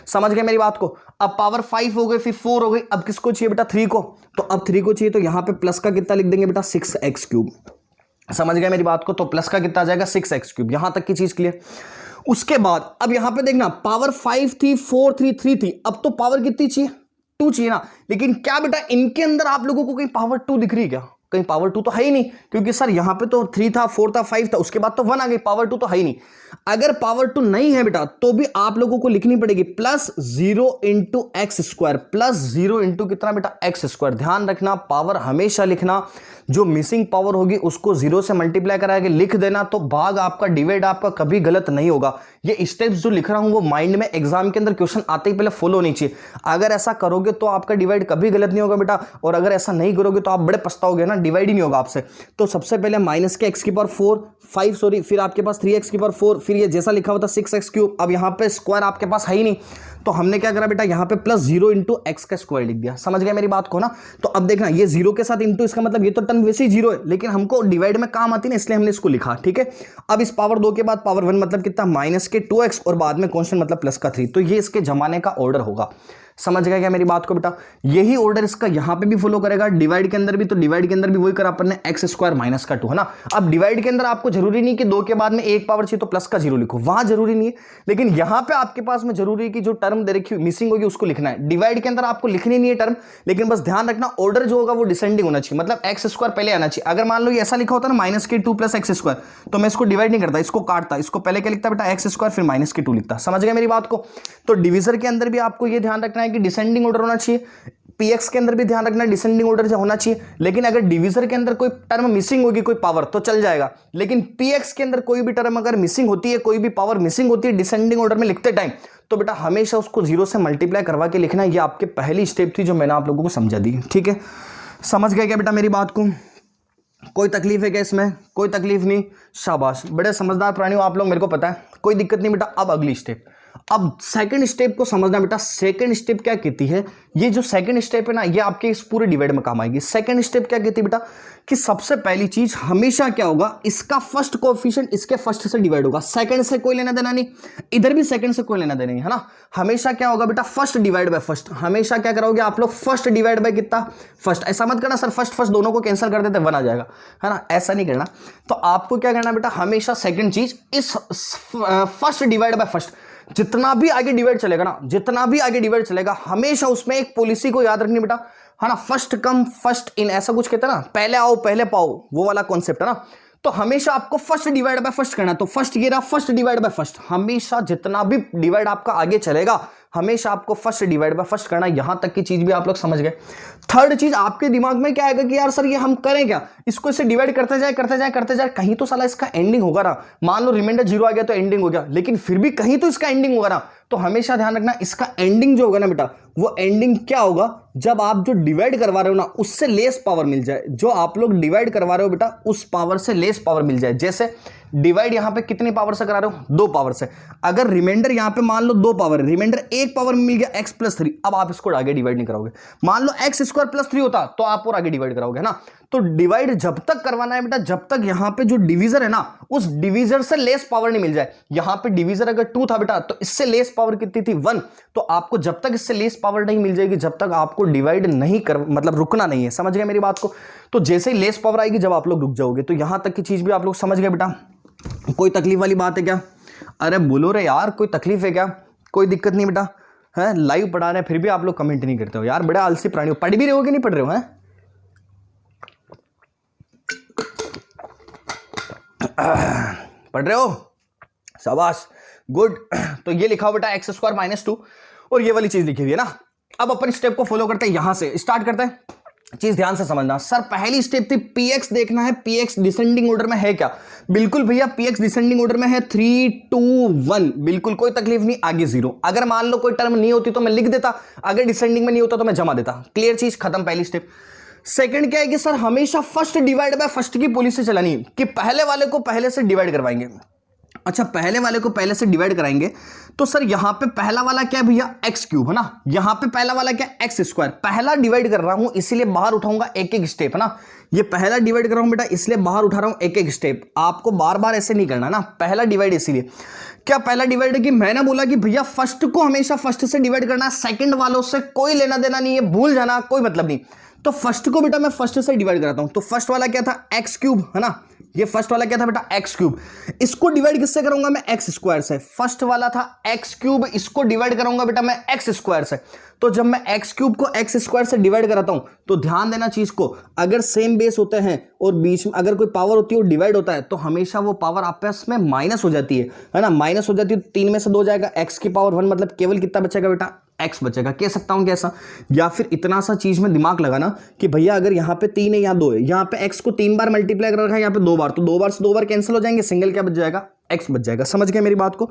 समझ गए मेरी बात को। अब पावर 5 हो गई, फिर 4 हो गई, अब किसको चाहिए बेटा 3 को। तो अब 3 को चाहिए तो यहां पे प्लस का कितना लिख देंगे बेटा, 6x क्यूब। समझ गए मेरी बात को? तो प्लस का कितना आ जाएगा 6x3, यहां तक की चीज क्लियर। उसके बाद अब यहां पे देखना पावर 5 थी, 4 थी, 3 थी, अब तो पावर कितनी चाहिए 2 चाहिए ना। लेकिन क्या बेटा इनके अंदर आप लोगों को कहीं पावर 2 दिख रही है क्या? कहीं पावर 2 तो है ही नहीं, क्योंकि सर यहां पे तो 3 था, 4 था, 5 था, उसके बाद तो 1 आ गई, पावर 2 तो है ही नहीं। अगर पावर 2 नहीं है बेटा तो भी आप लोगों को लिखनी पड़ेगी +0 इंटू एक्स स्क्वायर, +0 इंटू कितना बेटा एक्स स्क्वायर। ध्यान रखना पावर हमेशा लिखना, जो मिसिंग पावर होगी उसको 0 से मल्टीप्लाई करा के लिख देना, तो भाग आपका डिवाइड आपका कभी गलत नहीं होगा। ये स्टेप्स जो लिख रहा हूं वो माइंड में एग्जाम के अंदर क्वेश्चन आते ही पहले फॉलो होनी चाहिए। अगर ऐसा करोगे तो आपका डिवाइड कभी गलत नहीं होगा बेटा, और अगर ऐसा नहीं करोगे तो आप बड़े पछताओगे ना, डिवाइड ही नहीं होगा आपसे। तो सबसे पहले माइनस के x⁴ फिर आपके पास 3x⁴, फिर ये जैसा लिखा हुआ था 6x3। अब यहां पे स्क्वायर आपके पास है ही नहीं, तो हमने क्या करा बेटा यहां पे +0 इंटू एक्स का स्क्वायर लिख दिया। समझ गए मेरी बात को ना? तो अब देखना ये 0 के साथ इंटू, इसका मतलब ये तो टर्म वैसे ही 0 है, लेकिन हमको डिवाइड में काम आती है ना, इसलिए हमने इसको लिखा। ठीक है, अब इस पावर 2 के बाद पावर 1 मतलब कितना -2x, और बाद में कांस्टेंट मतलब +3। तो ये इसके जमाने का ऑर्डर होगा। समझ गए क्या मेरी बात को बेटा? यही ऑर्डर इसका यहां पे भी फॉलो करेगा, डिवाइड के अंदर भी। तो डिवाइड के अंदर भी वही करा अपन ने, x² - 2 है ना। अब डिवाइड के अंदर आपको जरूरी नहीं कि 2 के बाद में एक पावर चाहिए तो प्लस का 0 लिखो, वहां जरूरी नहीं है, लेकिन यहां पे आपके पास में जरूरी है कि जो टर्म दे रखी मिसिंग होगी उसको लिखना है। डिवाइड के अंदर आपको लिखनी नहीं है टर्म, लेकिन बस ध्यान रखना ऑर्डर जो होगा वो डिसेंडिंग होना चाहिए, मतलब x² पहले आना चाहिए। अगर मान लो ये ऐसा लिखा होता ना -2 + x², तो मैं इसको डिवाइड नहीं करता, इसको काटता, इसको पहले क्या लिखता बेटा x² फिर -2 लिखता। समझ गए मेरी बात को? तो डिवीजर के अंदर भी आपको ये ध्यान रखना है कि डिसेंडिंग ऑर्डर होना चाहिए, px के अंदर भी ध्यान रखना डिसेंडिंग ऑर्डर से होना चाहिए। लेकिन अगर डिवीजर के अंदर कोई टर्म मिसिंग होगी, कोई पावर, तो चल जाएगा, लेकिन px के अंदर कोई भी टर्म अगर मिसिंग होती है, कोई भी पावर मिसिंग होती है डिसेंडिंग ऑर्डर में लिखते टाइम, तो बेटा हमेशा उसको 0 से मल्टीप्लाई करवा के लिखना है। ये आपके पहली स्टेप थी जो मैंने आप लोगों को समझा दी। ठीक है, समझ गए क्या बेटा मेरी बात को? कोई तकलीफ है क्या इसमें? कोई तकलीफ नहीं, शाबाश, बड़े समझदार प्राणी हो आप लोग, मेरे को पता है, कोई दिक्कत नहीं बेटा। अब अगली स्टेप, अब सेकंड स्टेप को समझना बेटा। सेकंड स्टेप क्या कहती है? ये जो सेकंड स्टेप है ना, ये आपके इस पूरे डिवाइड में काम आएगी। सेकंड स्टेप क्या कहती है बेटा कि सबसे पहली चीज हमेशा क्या होगा, इसका फर्स्ट कोएफिशिएंट इसके फर्स्ट से डिवाइड होगा, सेकंड से कोई लेना देना नहीं, इधर भी सेकंड से कोई लेना देना नहीं, है ना। हमेशा क्या होगा बेटा, फर्स्ट डिवाइड बाय फर्स्ट। हमेशा क्या करोगे आप लोग, फर्स्ट डिवाइड बाय कितना, फर्स्ट। ऐसा मत करना सर फर्स्ट दोनों को कैंसिल कर देते 1 आ जाएगा, है ना, ऐसा नहीं करना। तो आपको क्या करना बेटा, हमेशा सेकंड चीज इस फर्स्ट डिवाइड बाय फर्स्ट, जितना भी आगे डिवाइड चलेगा ना, जितना भी आगे डिवाइड चलेगा, हमेशा उसमें एक पॉलिसी को याद रखनी बेटा, है ना, फर्स्ट कम फर्स्ट इन, ऐसा कुछ कहते हैं ना, पहले आओ पहले पाओ, वो वाला कॉन्सेप्ट है ना। तो हमेशा आपको फर्स्ट डिवाइड बाय फर्स्ट करना है। तो फर्स्ट ये रहा, फर्स्ट डिवाइड बाय फर्स्ट। हमेशा जितना भी डिवाइड आपका आगे चलेगा, हमेशा आपको फर्स्ट डिवाइड बाय फर्स्ट करना। यहां तक की चीज भी आप लोग समझ गए। थर्ड चीज आपके दिमाग में क्या आएगा कि यार सर ये हम करें क्या, इसको इससे डिवाइड करते जाए करते जाए करते जाए, कहीं तो साला इसका एंडिंग होगा ना। मान लो रिमाइंडर 0 आ गया तो एंडिंग हो गया, लेकिन फिर भी कहीं तो इसका एंडिंग होगा ना। तो हमेशा ध्यान रखना इसका एंडिंग जो होगा ना बेटा, वो एंडिंग क्या होगा, जब आप जो डिवाइड करवा रहे हो ना उससे लेस पावर मिल जाए। जो आप लोग डिवाइड करवा रहे हो बेटा उस पावर से लेस पावर मिल जाए। जैसे डिवाइड यहां पे कितनी पावर से करा रहे हो, 2 पावर से। अगर रिमाइंडर यहां पे मान लो 2 पावर है, रिमाइंडर 1 पावर में मिल गया x+3, अब आप इसको आगे डिवाइड नहीं कराओगे। मान लो x² + 3 होता तो आप और आगे डिवाइड कराओगे, है ना। तो डिवाइड जब तक करवाना है बेटा, जब तक यहां पे जो डिवीजर है ना, उस डिवीजर से लेस पावर नहीं मिल जाए। यहां पे डिवीजर अगर 2 था बेटा, तो इससे लेस पावर कितनी थी, 1। तो आपको जब तक इससे लेस पावर नहीं मिल जाएगी, जब तक आपको डिवाइड नहीं कर, मतलब रुकना नहीं है। समझ गए मेरी बात को? तो जैसे ही लेस पावर आएगी, जब आप लोग रुक जाओगे। तो यहां तक की चीज भी आप लोग समझ गए बेटा। कोई तकलीफ वाली बात है क्या? अरे बोलो रे यार, कोई तकलीफ है क्या? कोई दिक्कत नहीं बेटा, है लाइव पढ़ा रहे हैं फिर भी आप लोग कमेंट नहीं करते हो यार, बड़े आलसी प्राणी हो। पढ़ भी रहे हो कि नहीं पढ़ रहे हो? हैं पढ़ रहे हो? शाबाश, गुड। तो ये लिखा हुआ बेटा x² - 2, और ये वाली चीज लिखी हुई है ना। अब अपन स्टेप को फॉलो करते हैं, यहां से स्टार्ट करते हैं। चीज ध्यान से समझना सर, पहली स्टेप थी px देखना है, px डिसेंडिंग ऑर्डर में है क्या। बिल्कुल भैया, px डिसेंडिंग ऑर्डर में है, 3 2 1, बिल्कुल कोई तकलीफ नहीं, आगे 0। अगर मान लो कोई टर्म नहीं होती तो मैं लिख देता, अगर डिसेंडिंग में नहीं होता तो मैं जमा देता। क्लियर चीज, खत्म पहली स्टेप। सेकंड क्या है कि सर हमेशा फर्स्ट डिवाइड बाय फर्स्ट की पॉलिसी चलानी है, कि पहले वाले को पहले से डिवाइड करवाएंगे। अच्छा, पहले वाले को पहले से डिवाइड कराएंगे, तो सर यहां पे पहला वाला क्या है भैया, x³ है ना। यहां पे पहला वाला क्या, x²। पहला डिवाइड कर रहा हूं इसीलिए बाहर उठाऊंगा एक एक स्टेप, है ना। ये पहला डिवाइड कर रहा हूं बेटा, इसलिए बाहर उठा रहा हूं एक एक स्टेप। आपको बार बार ऐसे नहीं करना ना, पहला डिवाइड इसीलिए। क्या पहला डिवाइड है कि मैंने बोला कि भैया फर्स्ट को हमेशा फर्स्ट से डिवाइड करना है, सेकंड वालों से कोई लेना देना नहीं है, भूल जाना, कोई मतलब नहीं। तो फर्स्ट को बेटा मैं फर्स्ट से डिवाइड कराता हूं। तो फर्स्ट वाला क्या था, एक्स क्यूब, है ना, ये फर्स्ट वाला क्या था बेटा, एक्स क्यूब। इसको डिवाइड किससे करूंगा मैं, एक्स स्क्वायर से। फर्स्ट वाला था एक्स क्यूब, इसको डिवाइड करूंगा बेटा मैं एक्स स्क्वायर से। तो जब मैं एक्स क्यूब को एक्स स्क्वायर से डिवाइड कराता हूं तो ध्यान देना चीज को, अगर सेम बेस होते हैं और बीच में अगर कोई पावर होती है वो डिवाइड होता है तो हमेशा वो पावर आपस में माइनस हो जाती है ना, माइनस हो जाती है। 3 में से 2 जाएगा, एक्स की पावर 1, मतलब केवल कितना बचेगा बेटा, एक्स बचेगा। कह सकता हूं कैसा, या फिर इतना सा चीज में दिमाग लगाना कि भैया अगर यहाँ पे 3 है यहाँ 2 है, यहाँ पे एक्स को 3 बार मल्टीप्लाई कर रखा है, यहाँ पे 2 बार, तो 2 बार से 2 बार कैंसिल हो जाएंगे, सिंगल क्या बच जाएगा, एक्स बच जाएगा। समझ गए मेरी बात को।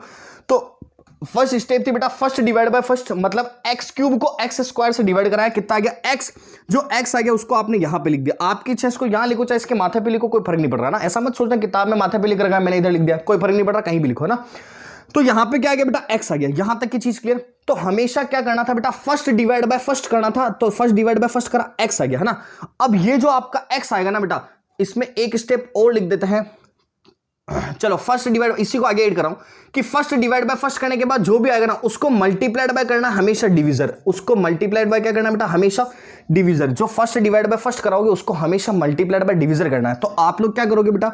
तो फर्स्ट स्टेप थी बेटा फर्स्ट डिवाइड बाय फर्स्ट, मतलब एक्स क्यूब को एक्स स्क्वायर से डिवाइड कराया, कितना आ गया, एक्स। जो एक्स आ गया उसको आपने यहां पे लिख दिया। आपकी इच्छा इसको यहां लिखो चाहे इसके माथे पे लिखो, कोई फर्क नहीं पड़ रहा ना। ऐसा मत सोचना किताब में माथे पे लिख रखा है मैंने इधर लिख दिया, कोई फर्क नहीं पड़ रहा, कहीं भी लिखो ना। तो यहां पे क्या आ गया बेटा, एक्स आ गया। यहां तक की चीज क्लियर। तो हमेशा क्या करना था बेटा, फर्स्ट डिवाइड बाय फर्स्ट करना था। तो फर्स्ट डिवाइड बाय फर्स्ट करा, एक्स आ गया, है ना। अब ये जो आपका एक्स आएगा ना बेटा, इसमें एक स्टेप और लिख देते हैं। चलो फर्स्ट डिवाइड, इसी को आगे ऐड कर रहा हूं कि फर्स्ट डिवाइड बाय फर्स्ट करने के बाद जो भी आएगा ना उसको मल्टीप्लाइड बाय करना हमेशा डिविजर। उसको मल्टीप्लाइड बाय क्या करना बेटा, हमेशा डिविजर। जो फर्स्ट डिवाइड बाय फर्स्ट कराओगे उसको हमेशा मल्टीप्लाइड बाय डिविजर करना है। तो आप लोग क्या करोगे बेटा,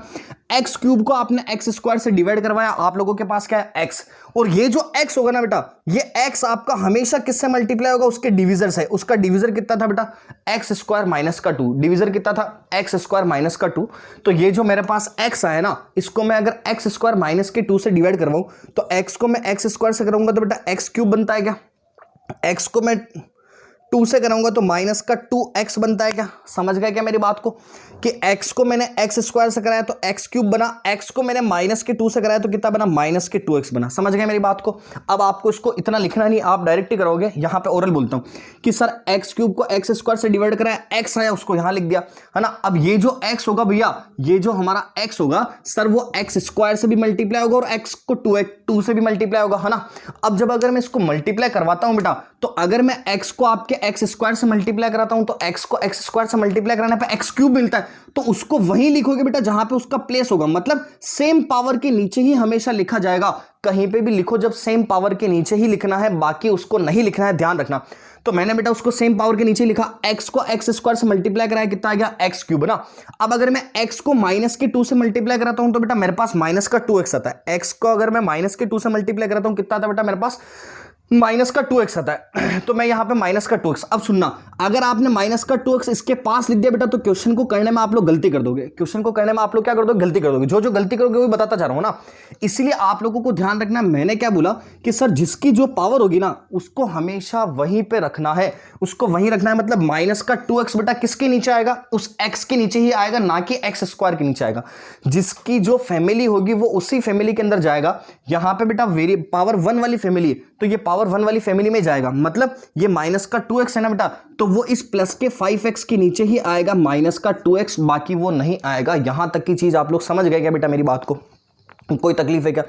एक्स क्यूब को आपने एक्स स्क्वायर से डिवाइड करवाया, आप लोगों के पास क्या है, एक्स। और ये जो एक्स होगा ना बेटा, ये एक्स आपका हमेशा किससे मल्टीप्लाई होगा, उसके डिविजर से। उसका डिविजर कितना था बेटा, एक्स स्क्वायर माइनस का 2। डिविजर कितना था, एक्स स्क्वायर माइनस का 2। तो ये जो मेरे पास एक्स आया ना, इसको मैं अगर एक्स स्क्वायर माइनस के 2 से डिवाइड करवाऊं तो एक्स को मैं एक्स स्क्वायर से कराऊंगा तो बेटा एक्स क्यूब बनता है क्या। एक्स को मैं 2 से कराऊंगा तो माइनस का 2x बनता है क्या। समझ गए क्या मेरी बात को, कि x को मैंने x स्क्वायर से कराया तो x क्यूब बना, x को मैंने माइनस के 2 से कराया तो कितना बना, माइनस के 2x बना। समझ गए मेरी बात को। अब आपको इसको इतना लिखना नहीं, आप डायरेक्ट ही करोगे। यहां पे ओरल बोलता हूं कि सर x क्यूब को x स्क्वायर से डिवाइड कराया, x आया उसको यहां लिख दिया, है ना। अब ये जो x होगा भैया, ये जो हमारा x होगा सर, वो x स्क्वायर से भी मल्टीप्लाई होगा और x को 2 से भी मल्टीप्लाई होगा, है ना। अब जब अगर मैं इसको मल्टीप्लाई करवाता हूं बेटा, तो अगर मैं x को आपके x स्क्वायर से मल्टीप्लाई कराता हूं तो x को x स्क्वायर से मल्टीप्लाई कराने पे x क्यूब मिलता है। तो उसको वहीं लिखोगे बेटा जहां पे उसका प्लेस होगा, मतलब सेम पावर के नीचे ही हमेशा लिखा जाएगा। कहीं पे भी लिखो जब सेम पावर के नीचे ही लिखना है, बाकी उसको नहीं लिखना है, ध्यान रखना। तो मैंने बेटा उसको सेम पावर के नीचे लिखा, x को x स्क्वायर से मल्टीप्लाई कराया, कितना आ गया, x क्यूब ना। अब अगर मैं x को माइनस के 2 से मल्टीप्लाई कराता हूं तो बेटा मेरे पास माइनस का 2x आता है। x को अगर मैं माइनस के 2 से मल्टीप्लाई कराता हूं कितना आता है बेटा, मेरे पास माइनस का 2x आता है। तो मैं यहां पे माइनस का 2x। अब सुनना, अगर आपने माइनस का 2x इसके पास लिख दिया बेटा तो क्वेश्चन को करने में आप लोग गलती कर दोगे। क्वेश्चन को करने में आप लोग क्या कर दोगे, गलती कर दोगे। जो जो गलती करोगे वो बताता जा रहा हूं ना, इसलिए आप लोगों को ध्यान रखना। मैंने क्या बोला कि सर जिसकी जो पावर होगी ना उसको हमेशा वहीं पे रखना है, उसको वहीं रखना है। मतलब माइनस का 2x बेटा किसके नीचे आएगा, उस x के नीचे ही आएगा, ना कि x स्क्वायर के नीचे आएगा। जिसकी जो फैमिली होगी वो उसी फैमिली के अंदर जाएगा। यहां पे बेटा पावर 1 वाली फैमिली, तो ये पावर 1 वाली फैमिली में जाएगा। मतलब ये माइनस का 2x है ना बेटा, तो वो इस प्लस के 5x के नीचे ही आएगा, माइनस का 2x, बाकी वो नहीं आएगा। यहां तक की चीज आप लोग समझ गए क्या बेटा मेरी बात को, कोई तकलीफ है क्या,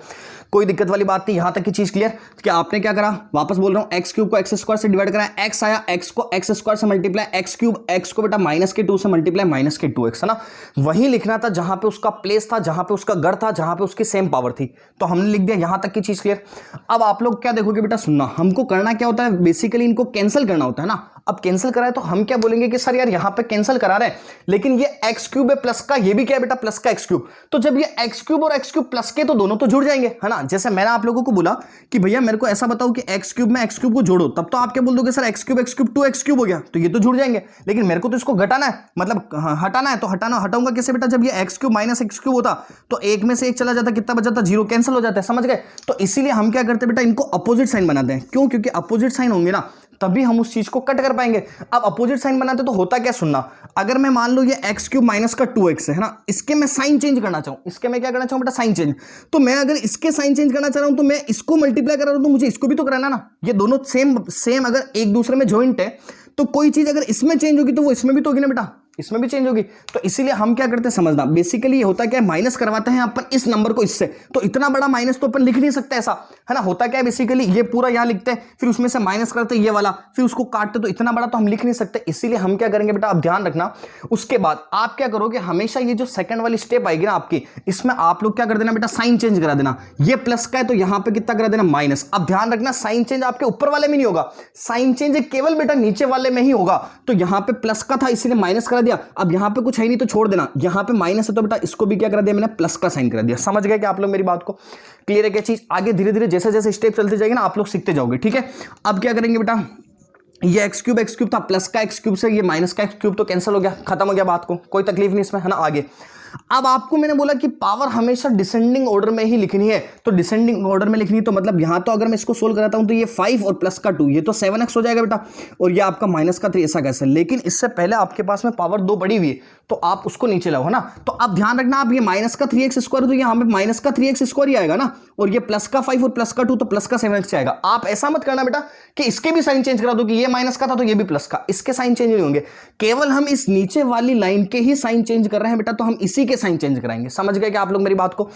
कोई दिक्कत वाली बात नहीं। यहां तक की चीज क्लियर। क्या आपने क्या करा, वापस बोल रहा हूं, एक्स क्यूब को एक्स स्क्वायर से डिवाइड कराया, एक्स आया, एक्स को एक्स स्क्वायर से मल्टीप्लाई, एक्स क्यूब, एक्स को बेटा माइनस के 2 से मल्टीप्लाई, माइनस के 2x, है ना। वहीं लिखना था जहां पे उसका प्लेस था, जहां पे उसका गढ़ था, जहां पे उसकी सेम पावर थी, तो हमने लिख दिया। यहां तक की चीज क्लियर। अब आप लोग क्या देखोगे बेटा, सुनना, हमको करना क्या होता है, बेसिकली इनको कैंसिल करना होता है ना। अब कैंसिल कराए तो हम क्या बोलेंगे कि सर यार यहां पे कैंसिल करा रहे हैं, लेकिन ये एक्स क्यूब है प्लस का, ये भी क्या है बेटा, प्लस का एक्स क्यूब। तो जब ये एक्स क्यूब और एक्स क्यूब प्लस के, तो दोनों तो जुड़ जाएंगे, है ना। जैसे मैंने आप लोगों को बोला कि भैया मेरे को ऐसा बताओ कि एक्स क्यूब में एक्स क्यूब को जोड़ो, तब तो आप क्या बोल दोगे, sir x cube 2x cube हो गया, तो ये तो जुड़ जाएंगे। लेकिन मेरे को तो इसको घटाना है, मतलब हटाना है, तो हटाऊंगा कैसे बेटा, जब ये x cube minus x cube होता तो एक में से एक चला जाता, कितना बच जाता, 0 कैंसिल हो जाता है। समझ गए। तो इसीलिए हम क्या करते हैं बेटा, इनको अपोजिट साइन बनाते हैं। क्यों, क्योंकि अपोजिट साइन होंगे ना तभी हम उस चीज को कट कर पाएंगे। अब अपोजिट साइन बनाते तो होता क्या, सुनना, अगर मैं मान लो ये एक्स क्यूब माइनस का 2x है ना, इसके मैं साइन चेंज करना चाहूं, इसके मैं क्या करना चाहूं बेटा, साइन चेंज। तो मैं अगर इसके साइन चेंज करना चाह रहा हूं तो मैं इसको मल्टीप्लाई कर रहा हूं तो मुझे इसको भी तो कराना ना। ये दोनों सेम अगर एक दूसरे में ज्वाइंट है तो कोई चीज अगर इसमें चेंज होगी तो वो इसमें भी तो होगी ना बेटा। इसमें भी चेंज होगी। तो इसीलिए हम क्या करते हैं समझना, बेसिकली ये होता क्या है, माइनस करवाते हैं अपन इस नंबर को इससे, तो इतना बड़ा माइनस तो अपन लिख नहीं सकते ऐसा, है ना। होता क्या है बेसिकली, ये पूरा यहां लिखते हैं, फिर उसमें से माइनस करते हैं ये वाला, फिर उसको काटते, तो इतना बड़ा तो हम लिख नहीं सकते। इसीलिए हम क्या करेंगे बेटा, अब ध्यान रखना, उसके बाद आप क्या करोगे, हमेशा ये जो सेकंड वाली स्टेप आएगी ना आपकी, इसमें आप लोग क्या कर देना बेटा, साइन चेंज करा देना। ये प्लस का है तो यहां पे कितना करा देना, माइनस। अब ध्यान रखना, साइन चेंज आपके ऊपर वाले में नहीं होगा, साइन चेंज केवल बेटा नीचे वाले में ही होगा। तो यहां पे प्लस का था इसलिए माइनस करा दिया, अब यहां पे कुछ है नहीं तो छोड़ देना, यहां पे माइनस है तो बेटा इसको भी क्या करा दिया मैंने, प्लस का साइन करा दिया। समझ गए क्या आप लोग मेरी बात को, क्लियर है क्या चीज। आगे धीरे धीरे जैसे जैसे स्टेप चलते जाएंगे ना आप लोग सीखते जाओगे, ठीक है। अब क्या करेंगे बेटा, ये एक्स क्यूब था, प्लस का एक्स क्यूब से ये माइनस का एक्स क्यूब तो कैंसिल हो गया, खत्म हो गया बात को, कोई तकलीफ नहीं इसमें, है ना। आगे अब आपको मैंने बोला कि पावर हमेशा डिसेंडिंग ऑर्डर में ही लिखनी है, तो डिसेंडिंग ऑर्डर में लिखनी है, तो मतलब यहां तो अगर मैं इसको सोल्व कराता हूं तो ये 5 और प्लस का 2, ये तो 7x हो जाएगा बेटा, और ये आपका माइनस का 3, ऐसा कैसे। लेकिन इससे पहले आपके पास में पावर 2 बड़ी हुई है, तो आप उसको नीचे लाओ, है ना। तो अब ध्यान रखना, आप ये माइनस का 3x स्क्वायर, तो यहां पे माइनस का 3x स्क्वायर ही आएगा ना, और ये प्लस का 5 और प्लस का 2 तो प्लस का 7x आएगा। आप ऐसा मत करना बेटा कि इसके भी साइन चेंज करा दो, कि ये माइनस का था तो ये भी प्लस का, इसके साइन चेंज नहीं होंगे, केवल हम इस नीचे वाली लाइन के ही साइन चेंज कर रहे हैं बेटा, तो हम इसी के साइन चेंज कराएंगे। समझ गए क्या आप लोग मेरी बात को,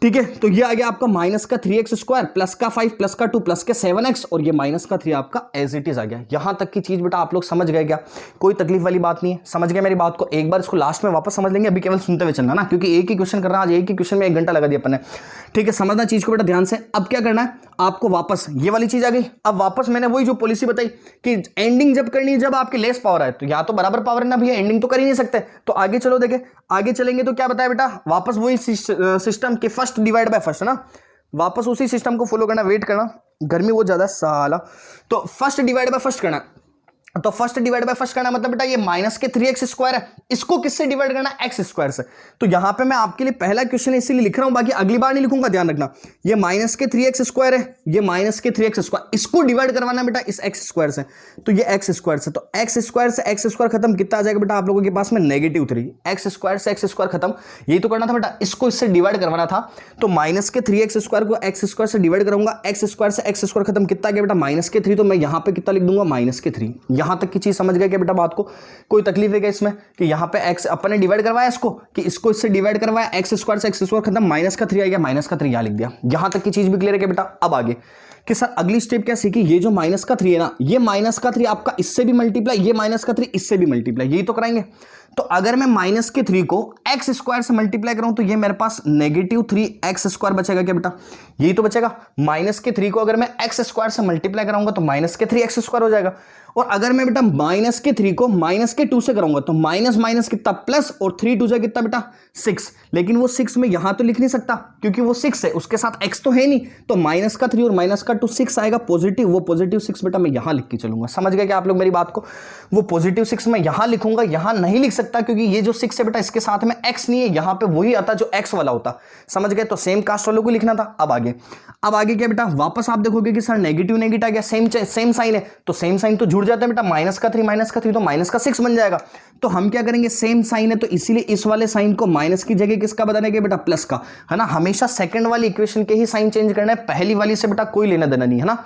ठीक है। तो ये आ गया आपका माइनस का 3x स्क्वायर, प्लस का 5 प्लस का 2 प्लस के 7x, और ये माइनस का 3 आपका एज इट इज आ गया। यहां तक की चीज बेटा आप लोग समझ गए क्या, कोई तकलीफ वाली बात नहीं है, समझ गए मेरी बात को। एक बार इसको लास्ट में वापस समझ लेंगे, अभी केवल सुनते हुए चलना ना, क्योंकि एक ही क्वेश्चन करना, आज एक ही क्वेश्चन में 1 घंटा लगा दिया अपन ने, ठीक है। समझना चीज को बेटा ध्यान से। अब क्या करना है आपको, वापस ये वाली चीज आ गई, अब वापस मैंने वही जो पॉलिसी बताई कि एंडिंग जब करनी है जब आपके लेस पावर आए, तो या तो बराबर पावर है ना भैया, एंडिंग तो कर ही नहीं सकते। तो आगे चलो, देखे आगे चलेंगे तो क्या बताया बेटा, वापस वही सिस्टम के फर्स्ट डिवाइड बाय फर्स्ट, है ना, वापस उसी सिस्टम को फॉलो करना। वेट करना, गर्मी बहुत ज्यादा है साला, तो फर्स्ट डिवाइड बाय फर्स्ट करना। तो फर्स्ट डिवाइड बाय फर्स्ट करना मतलब बेटा ये माइनस के 3x स्क्वायर है, इसको किससे डिवाइड करना है, एक्स स्क्वायर से। तो यहां पे मैं आपके लिए पहला क्वेश्चन इसीलिए लिख रहा हूं, बाकी अगली बार नहीं लिखूंगा, ध्यान रखना। ये माइनस के 3x स्क्वायर है, ये माइनस के 3x स्क्वायर, इसको डिवाइड करवाना बेटा इस एक्स स्क्वायर से, तो ये एक्स स्क्वायर से, तो एक्स स्क्वायर से एक्स स्क्वायर खत्म, कितना आ जाएगा बेटा आप लोगों के पास में, -3। एक्स स्क्वायर से एक्स स्क्वायर खत्म, यही तो करना था बेटा, इसको इससे डिवाइड करवाना था। तो माइनस के 3x स्क्वायर को एक्स स्क्वायर से डिवाइड करूंगा, एक्स स्क्वायर से एक्स स्क्वायर खत्म, कितना गया बेटा -3। तो मैं यहां पे कितना लिख दूंगा, -3। यहां तक की चीज समझ क्या बेटा बात को, कोई तकलीफ है क्या इसमें, कि यहां पे x अपन ने डिवाइड करवाया इसको, कि इसको इससे डिवाइड करवाया, एक्स स्क्वायर से एक्स स्क्वायर खत्म, माइनस का 3 आ गया, माइनस का 3 यहां लिख दिया। यहां तक की चीज भी क्लियर है क्या बेटा। अब आगे कि सर अगली स्टेप क्या सीखी, ये जो माइनस का 3 है ना, ये माइनस का 3 आपका इससे भी मल्टीप्लाई, ये माइनस का 3 इससे भी मल्टीप्लाई, यही तो कराएंगे। तो अगर मैं माइनस के 3 को एक्स स्क्वायर से मल्टीप्लाई करूं तो ये मेरे पास -3x स्क्वायर बचेगा क्या बेटा, यही तो बचेगा। माइनस के 3 को अगर मैं एक्स स्क्वायर से मल्टीप्लाई कराऊंगा तो माइनस के 3x स्क्वायर हो जाएगा। और अगर मैं बेटा माइनस के 3 को माइनस के 2 से कराऊंगा तो माइनस माइनस कितना प्लस, और 3 2 कितना बेटा 6। लेकिन वो 6 में यहां तो लिख नहीं सकता क्योंकि वो 6 है, उसके साथ x तो है नहीं, तो माइनस का 3 और माइनस का 2 6 आएगा पॉजिटिव, वो पॉजिटिव 6 बेटा मैं यहां लिख के चलूंगा। समझ गए क्या आप लोग मेरी बात को, वो पॉजिटिव 6 मैं यहां लिखूंगा, यहां नहीं लिख सकता क्योंकि ये जो 6 है बेटा इसके साथ में x नहीं है, यहां पे वही आता जो x वाला होता। समझ गए, तो सेम कास्ट वालों को लिखना था। अब आगे क्या बेटा, वापस आप देखोगे कि सर नेगेटिव नेगेटिव आ गया, सेम साइन है, तो सेम साइन तो जुड़ जाता है बेटा, माइनस का 3 तो माइनस का 6 बन जाएगा। तो हम क्या करेंगे, सेम साइन है तो इसीलिए इस वाले साइन को माइनस की जगह किसका बताने के बेटा, प्लस का, है ना। हमेशा सेकंड वाली इक्वेशन के ही साइन चेंज करना है, पहली वाली से बेटा कोई लेना देना नहीं, है ना।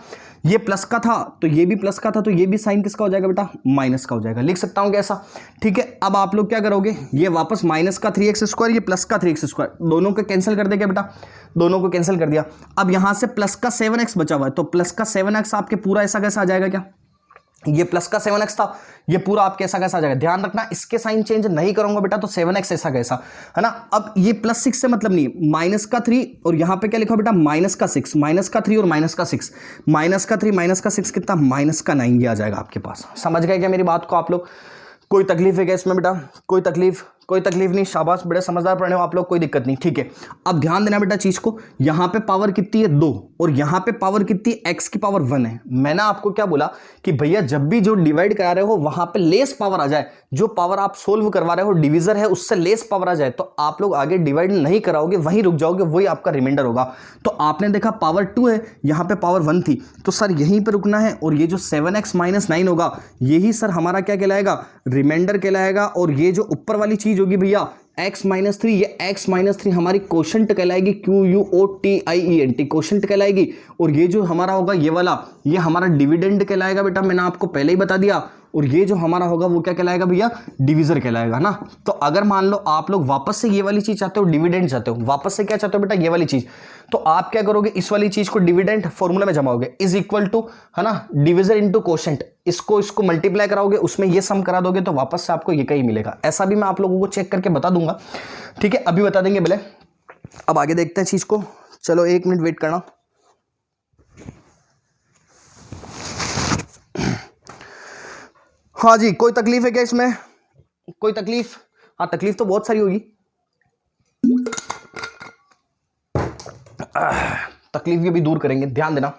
ये प्लस का था तो ये भी प्लस का था, तो ये भी साइन किसका हो जाएगा बेटा, माइनस का हो जाएगा। लिख सकता हूं कैसा, ठीक है। अब आप लोग क्या करोगे, ये वापस माइनस का 3x स्क्वायर, ये प्लस का 3x स्क्वायर, दोनों को कैंसिल कर देगा बेटा, दोनों को कैंसिल कर दिया। अब यहां से प्लस का 7x बचा हुआ है, तो प्लस का 7x आपके पूरा ऐसा कैसा आ जाएगा क्या, ये प्लस का 7x था, ये पूरा आप कैसा कैसा आ जाएगा। ध्यान रखना इसके साइन चेंज नहीं करूंगा बेटा, तो 7x ऐसा कैसा, है ना। अब ये +6 से मतलब नहीं, माइनस का 3 और यहां पे क्या लिखा बेटा, माइनस का 6, माइनस का 3 और माइनस का 6, माइनस का 3 माइनस का 6 कितना, माइनस का 9 ये आ जाएगा आपके पास। समझ गए क्या मेरी बात को आप लोग, कोई तकलीफ है क्या इसमें बेटा, कोई तकलीफ नहीं, शाबाश, बड़े समझदार पढ़े हो आप लोग, कोई दिक्कत नहीं, ठीक है। अब ध्यान देना बेटा चीज को, यहां पे पावर कितनी है 2 और यहां पे पावर कितनी है, x की पावर 1 है। मैंने आपको क्या बोला कि भैया जब भी जो डिवाइड करा रहे हो वहां पे लेस पावर आ जाए, जो पावर आप सोल्व करवा रहे हो डिविजर है उससे लेस पावर आ जाए, तो आप लोग आगे डिवाइड नहीं कराओगे, वहीं रुक जाओगे, वही आपका रिमाइंडर होगा। तो आपने देखा पावर 2 है, यहां पे पावर 1 थी, तो सर यहीं पे रुकना है, और ये जो 7x - 9 होगा यही सर हमारा क्या कहलाएगा, रिमाइंडर कहलाएगा। और ये जो ऊपर वाली चीज होगी भैया x-3, ये x-3 हमारी क्वोशंट कहलाएगी, QUOTIENT क्वोशंट कहलाएगी। और ये जो हमारा होगा ये वाला, ये हमारा डिविडेंड कहलाएगा बेटा, मैंने आपको पहले ही बता दिया। और ये जो हमारा होगा वो क्या कहलाएगा भैया, डिविजर कहलाएगा ना। तो अगर मान लो आप लोग वापस से ये वाली चीज चाहते हो, डिविडेंड चाहते हो, वापस से क्या चाहते हो बेटा, ये वाली चीज, तो आप क्या करोगे, इस वाली चीज को डिविडेंड फॉर्मूला में जमाओगे, इज इक्वल टू, है ना, डिविजर इंटू क्वोशंट, इसको मल्टीप्लाई कराओगे, उसमें ये सम करा दोगे तो वापस से आपको ये कहीं मिलेगा। ऐसा भी मैं आप लोगों को चेक करके बता दूंगा, ठीक है, अभी बता देंगे पहले। अब आगे देखते हैं चीज को, चलो 1 मिनट वेट करना। हाँ जी, कोई तकलीफ है क्या इसमें, कोई तकलीफ? हाँ, तकलीफ तो बहुत सारी होगी, तकलीफ भी अभी दूर करेंगे, ध्यान देना।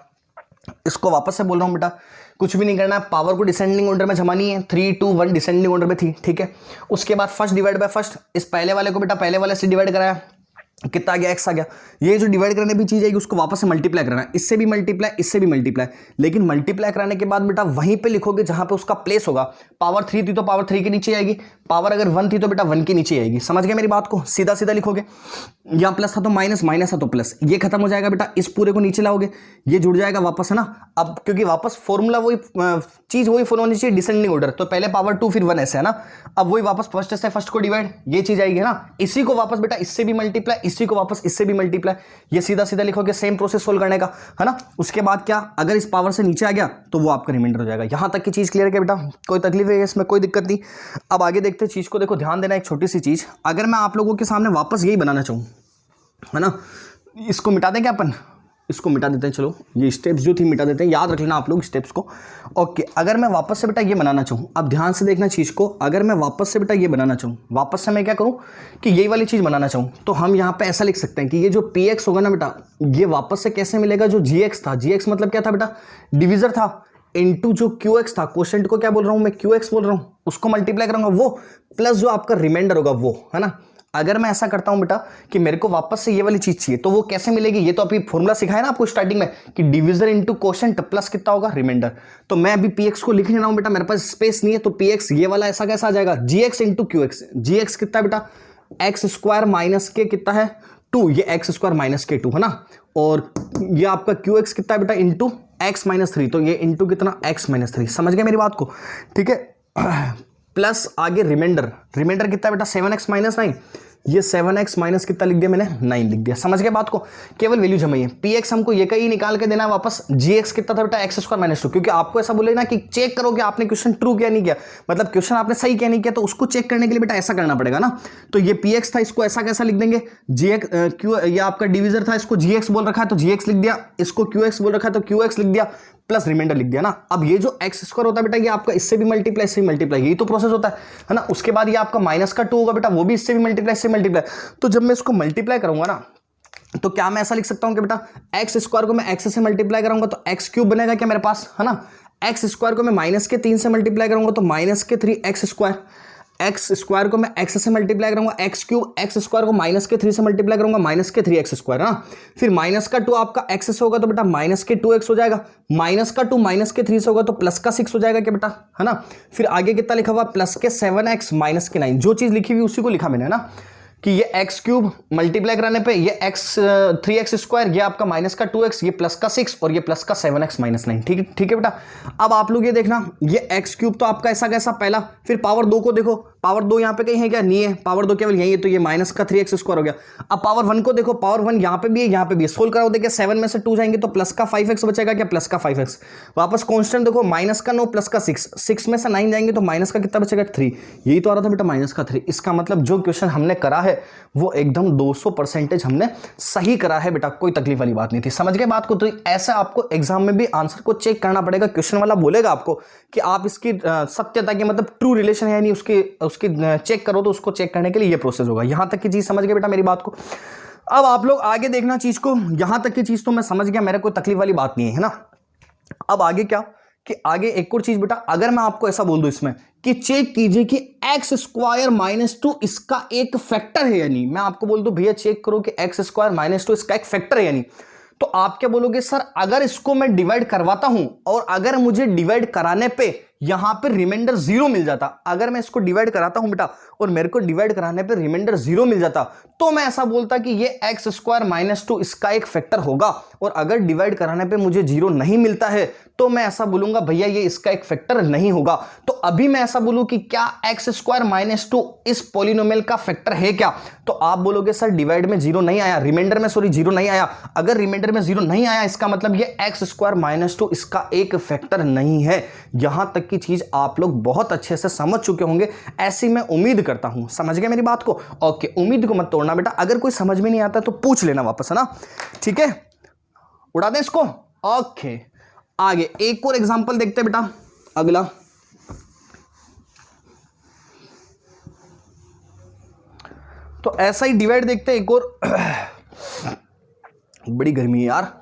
इसको वापस से बोल रहा हूं बेटा, कुछ भी नहीं करना है, पावर को डिसेंडिंग ऑर्डर में जमानी है, 3 2 1 डिसेंडिंग ऑर्डर में थी, ठीक है। उसके बाद फर्स्ट डिवाइड बाय फर्स्ट, इस पहले वाले को बेटा पहले वाले से डिवाइड कराया, कितना आ गया, x आ गया। ये जो डिवाइड करने भी चीज आएगी उसको वापस से मल्टीप्लाई कराना है, इससे भी मल्टीप्लाई, इससे भी मल्टीप्लाई, लेकिन मल्टीप्लाई कराने के बाद बेटा वहीं पे लिखोगे जहां पे उसका प्लेस होगा। पावर 3 थी तो पावर 3 के नीचे आएगी, पावर अगर 1 थी तो बेटा 1 के नीचे आएगी। समझ गए मेरी बात को, सीधा सीधा लिखोगे। यहां प्लस था तो माइनस, माइनस था तो प्लस, ये खत्म हो जाएगा बेटा, इस पूरे को नीचे लाओगे, ये जुड़ जाएगा वापस, है ना। अब क्योंकि वापस फॉर्मूला वही चीज वही फॉलो होनी चाहिए, डिसेंडिंग ऑर्डर, तो पहले पावर 2 फिर 1 ऐसे, है ना। अब वही वापस फर्स्ट से फर्स्ट को डिवाइड, ये चीज आएगी, है ना। इसी को वापस बेटा इससे भी मल्टीप्लाई, इसी को वापस इससे भी मल्टीप्लाई, ये सीधा सीधा लिखोगे, सेम प्रोसेस सोल्व करने का, है ना। उसके बाद क्या, अगर इस पावर से नीचे आ गया तो वो आपका रिमाइंडर हो जाएगा। यहां तक की चीज क्लियर है बेटा, कोई तकलीफ है इसमें, कोई दिक्कत नहीं। अब आगे देखते हैं चीज को, देखो ध्यान देना, एक छोटी सी चीज, अगर मैं आप लोगों के सामने वापस यही बनाना चाहूं, है ना, इसको मिटा दें क्या अपन, इसको मिटा देते हैं, चलो ये स्टेप्स जो थी मिटा देते हैं, याद रख लेना आप लोग स्टेप्स को। ओके, अगर मैं वापस से बेटा ये बनाना चाहूँ, अब ध्यान से देखना चीज़ को, अगर मैं वापस से बेटा ये बनाना चाहूँ, वापस से मैं क्या करूँ कि यही वाली चीज़ बनाना चाहूँ, तो हम यहाँ पे ऐसा लिख सकते हैं कि ये जो px होगा ना बेटा, ये वापस से कैसे मिलेगा, जो gx था, gx मतलब क्या था बेटा, डिविजर था, इनटू जो qx था, क्वोशंट को क्या बोल रहा हूँ मैं, qx बोल रहा हूँ, उसको मल्टीप्लाई करूंगा वो, प्लस जो आपका रिमाइंडर होगा वो, है ना। अगर मैं ऐसा करता हूं बेटा कि मेरे को वापस से ये वाली चीज चाहिए, तो वो कैसे मिलेगी, ये तो अभी फॉर्मूला सिखाया ना आपको स्टार्टिंग में कि डिविजर इनटू क्वोशंट प्लस कितना होगा, रिमाइंडर। तो मैं अभी px को लिख नहीं रहा हूं बेटा, मेरे पास स्पेस नहीं है, तो px ये वाला ऐसा कैसा आ जाएगा, gx इंटू qx, gx कितना है बेटा, एक्स स्क्वायर माइनस के कितना है 2, ये एक्स स्क्वायर माइनस के 2, है ना। और ये आपका qx कितना है बेटा, इंटू एक्स माइनस 3, तो ये इंटू कितना, एक्स माइनस 3। समझ गए मेरी बात को, ठीक है। प्लस आगे रिमाइंडर, रिमाइंडर कितना बेटा, 7x माइनस 9, ये 7x माइनस कितना लिख दिया मैंने, 9 लिख दिया। समझ गए बात को, केवल वैल्यू जमाइए। px हमको ये कहीं निकाल के देना है वापस, gx कितना था बेटा, एक्स स्क्वायर माइनस 2, क्योंकि आपको ऐसा बोले ना कि चेक करो कि आपने क्वेश्चन ट्रू किया नहीं किया, मतलब क्वेश्चन आपने सही किया नहीं किया, तो उसको चेक करने के लिए बेटा ऐसा करना पड़ेगा ना। तो ये px था, इसको ऐसा कैसा लिख देंगे, gx q, ये आपका डिविजर था, इसको gx बोल रखा है तो gx लिख दिया, इसको qx बोल रखा है तो qx लिख दिया, प्लस रिमाइंडर लिख दिया ना। अब ये जो एक्स स्क्वायर होता है बेटा, ये आपका इससे भी मल्टीप्लाई, इससे भी मल्टीप्लाई, यही तो प्रोसेस होता है ना। उसके बाद ये आपका माइनस का 2 होगा बेटा, वो भी इससे भी मल्टीप्लाई, इससे मल्टीप्लाई। तो जब मैं इसको मल्टीप्लाई करूंगा ना, तो क्या मैं ऐसा लिख सकता हूं कि बेटा एक्स स्क्वायर को मैं एक्स से मल्टीप्लाई करूंगा तो एक्स क्यूब बनेगा क्या मेरे पास, है ना। एक्स स्क्वायर को मैं माइनस के 3 से मल्टीप्लाई करूंगा तो माइनस के 3 एक्स स्क्वायर, एक्स स्क्वायर को मैं एक्स से मल्टीप्लाई करूंगा एक्स क्यूब, एक्स स्क्वायर को माइनस के 3 से मल्टीप्लाई करूंगा माइनस के 3 एक्स स्क्वायर, है ना। फिर माइनस का 2 आपका एक्स से होगा तो बेटा माइनस के 2x हो जाएगा, माइनस का 2 माइनस के 3 से होगा तो प्लस का 6 हो जाएगा क्या बेटा, है ना। फिर आगे कितना लिखा हुआ, प्लस के 7x माइनस के 9, जो चीज लिखी हुई उसी को लिखा मैंने, है ना, कि ये एक्स क्यूब मल्टीप्लाई कराने पे ये एक्स 3x स्क्वायर, ये आपका माइनस का 2x, ये प्लस का 6 और ये प्लस का 7x माइनस 9, ठीक है, ठीक है बेटा। अब आप लोग ये देखना, ये एक्स क्यूब तो आपका ऐसा कैसा पहला, फिर पावर 2 को देखो, पावर 2 यहाँ पे कहीं है क्या, नहीं है, पावर 2 केवल यही है, तो ये माइनस का 3x स्क्वायर हो गया। अब पावर 1 को देखो, पावर 1 यहाँ पे भी है, यहाँ पे भी है, सोल्व कराओ, देखिए 7 में से 2 जाएंगे तो प्लस का 5x बचेगा क्या, प्लस का 5x। वापस कांस्टेंट देखो, माइनस का 9 प्लस का 6, 6 में से 9 जाएंगे तो माइनस का कितना बचेगा 3, यही तो आ रहा था बेटा माइनस का 3। इसका मतलब जो क्वेश्चन हमने करा है वो एकदम 200% हमने सही करा है बेटा, कोई तकलीफ वाली बात नहीं थी। समझ गए बात को। तो ऐसे आपको एग्जाम में भी आंसर को चेक करना पड़ेगा, क्वेश्चन वाला बोलेगा आपको कि आप इसकी सत्यता की मतलब ट्रू रिलेशन है नहीं उसकी चेक करो, तो उसको चेक करने के लिए ये प्रोसेस होगा। यहां तक की चीज समझ गए बेटा मेरी बात को। अब आप लोग आगे देखना चीज को, यहां तक की चीज तो मैं समझ गया, मेरे कोई तकलीफ वाली बात नहीं है ना। अब आगे क्या कि आगे एक और चीज बेटा, अगर मैं आपको ऐसा बोल दूं इसमें कि चेक कीजिए कि एक्स स्क्वायर माइनस 2 इसका एक फैक्टर है या नहीं, मैं आपको बोल दूं भैया चेक करो कि एक्स स्क्वायर माइनस 2 इसका एक फैक्टर है या नहीं, तो आप क्या बोलोगे, सर अगर इसको मैं डिवाइड करवाता हूं और अगर मुझे डिवाइड कराने पे यहां पर रिमाइंडर 0 मिल जाता। अगर मैं इसको डिवाइड कराता हूं बेटा और मेरे को डिवाइड कराने पर रिमाइंडर 0 मिल जाता तो मैं ऐसा बोलता कि ये x स्क्वायर माइनस 2 इसका एक फैक्टर होगा। और अगर डिवाइड कराने पे मुझे 0 नहीं मिलता है तो मैं ऐसा बोलूंगा भैया ये इसका एक फैक्टर नहीं होगा। तो अभी मैं ऐसा बोलूं कि क्या x स्क्वायर माइनस 2 इस पॉलिनोमियल का फैक्टर है क्या, तो आप बोलोगे सर डिवाइड में 0 नहीं आया, रिमाइंडर में 0 नहीं आया। अगर रिमाइंडर में 0 नहीं आया इसका मतलब ये x स्क्वायर माइनस 2 इसका एक फैक्टर नहीं है। यहां तक की चीज आप लोग बहुत अच्छे से समझ चुके होंगे, ऐसी मैं उम्मीद करता हूं। समझ गए मेरी बात को? ओके, उम्मीद को मत तोड़ना बेटा, अगर कोई समझ में नहीं आता तो पूछ लेना वापस, है ना? ठीक है, उड़ा दें इसको। ओके, आगे एक और एग्जांपल देखते हैं बेटा, अगला। तो ऐसा ही डिवाइड देखते हैं एक और। बड़ी गर्मी है यार।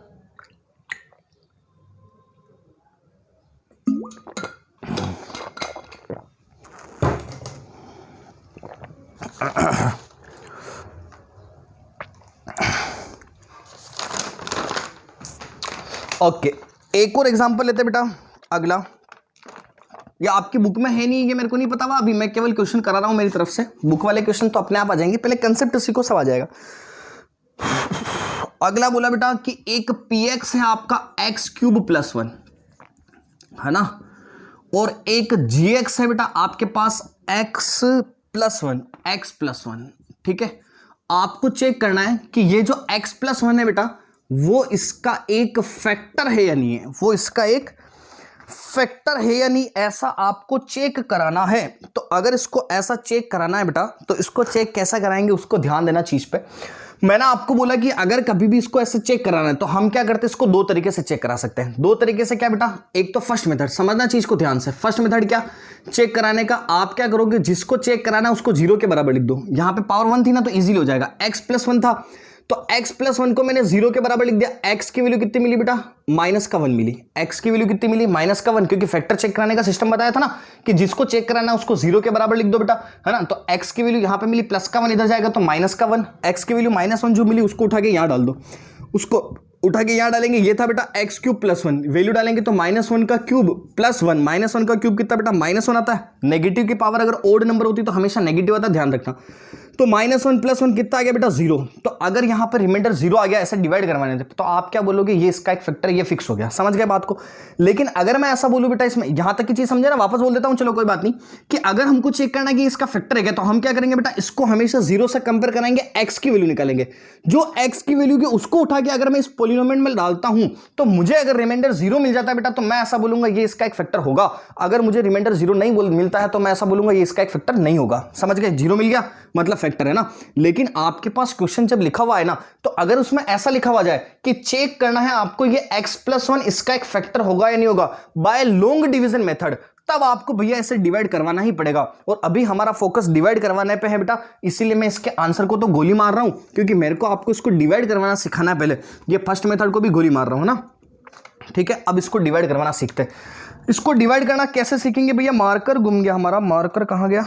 ओके, एक और एग्जांपल लेते हैं बेटा, अगला। या आपकी बुक में है नहीं, ये मेरे को नहीं पता हुआ, अभी मैं केवल क्वेश्चन करा रहा हूं मेरी तरफ से। बुक वाले क्वेश्चन तो अपने आप आ जाएंगे, पहले कंसेप्ट सीखो, सब आ जाएगा। अगला बोला बेटा कि एक px है आपका x क्यूब प्लस 1, है ना, और एक gx है बेटा आपके पास x प्लस 1, ठीक है। आपको चेक करना है कि ये जो x प्लस 1 है बेटा वो इसका एक फैक्टर है या नहीं है, वो इसका एक फैक्टर है या नहीं, ऐसा आपको चेक कराना है। तो अगर इसको ऐसा चेक कराना है बेटा तो इसको चेक कैसा कराएंगे उसको ध्यान देना चीज पे। मैंने आपको बोला कि अगर कभी भी इसको ऐसे चेक कराना है तो हम क्या करते हैं, इसको दो तरीके से चेक करा सकते हैं। दो तरीके से क्या बेटा, एक तो फर्स्ट मेथड, समझना चीज को ध्यान से। फर्स्ट मेथड क्या चेक कराने का, आप क्या करोगे, जिसको चेक कराना है उसको 0 के बराबर लिख दो। यहां पे पावर 1 थी ना तो इजीली हो जाएगा। x प्लस 1 था तो x प्लस 1 को मैंने 0 के बराबर लिख दिया। x की वैल्यू कितनी मिली बेटा, -1 मिली। x की वैल्यू कितनी मिली, -1, क्योंकि फैक्टर चेक कराने का सिस्टम बताया था ना कि जिसको चेक कराना है उसको 0 के बराबर लिख दो बेटा, है ना। तो x की वैल्यू यहां पे मिली +1, इधर जाएगा तो -1। x की वैल्यू -1 जो मिली उसको उठा के यहां डाल दो, उसको उठा के यहां डालेंगे। ये था बेटा x क्यूब प्लस 1, वैल्यू डालेंगे तो -1 का क्यूब प्लस 1, -1 का क्यूब कितना बेटा, -1 आता है। नेगेटिव की पावर अगर ओड नंबर होती तो हमेशा नेगेटिव आता है, ध्यान रखना। तो -1 प्लस 1 कितना आ गया बेटा, 0। तो अगर यहां पर रिमाइंडर 0 आ गया ऐसे डिवाइड करवाने थे तो आप क्या बोलोगे, ये इसका एक फैक्टर, ये फिक्स हो गया। समझ गए बात को? लेकिन अगर मैं ऐसा बोलूं बेटा, इसमें यहां तक की चीज समझे ना, वापस बोल देता हूं, चलो कोई बात नहीं, कि अगर हमको चेक करना है कि इसका फैक्टर है क्या, तो हम क्या करेंगे बेटा, इसको हमेशा 0 से कंपेयर कराएंगे, x की वैल्यू निकालेंगे। जो x की वैल्यू की उसको उठा के अगर मैं इस पॉलिनोमियल में डालता हूं तो मुझे अगर रिमाइंडर 0 मिल जाता है बेटा तो मैं ऐसा बोलूंगा ये इसका एक फैक्टर होगा। अगर मुझे रिमाइंडर 0 नहीं मिलता है तो मैं ऐसा बोलूंगा ये इसका एक फैक्टर नहीं होगा। समझ गए? 0 मिल गया मतलब फैक्टर है ना। लेकिन आपके पास क्वेश्चन जब लिखा हुआ है ना, तो अगर उसमें ऐसा लिखा हुआ जाए कि चेक करना है आपको ये x प्लस 1 इसका एक फैक्टर होगा या नहीं होगा बाय लॉन्ग डिवीजन मेथड, तब आपको भैया ऐसे डिवाइड करवाना ही पड़ेगा। और अभी हमारा फोकस डिवाइड करवाने पे है बेटा, इसीलिए मैं इसके आंसर को तो गोली मार रहा हूं, क्योंकि मेरे को आपको इसको डिवाइड करवाना सिखाना है पहले। ये फर्स्ट मेथड को भी गोली मार रहा हूं ना, ठीक है। अब इसको डिवाइड करवाना सीखते हैं। इसको डिवाइड करना कैसे सीखेंगे भैया, मार्कर गुम गया हमारा, मार्कर कहां गया,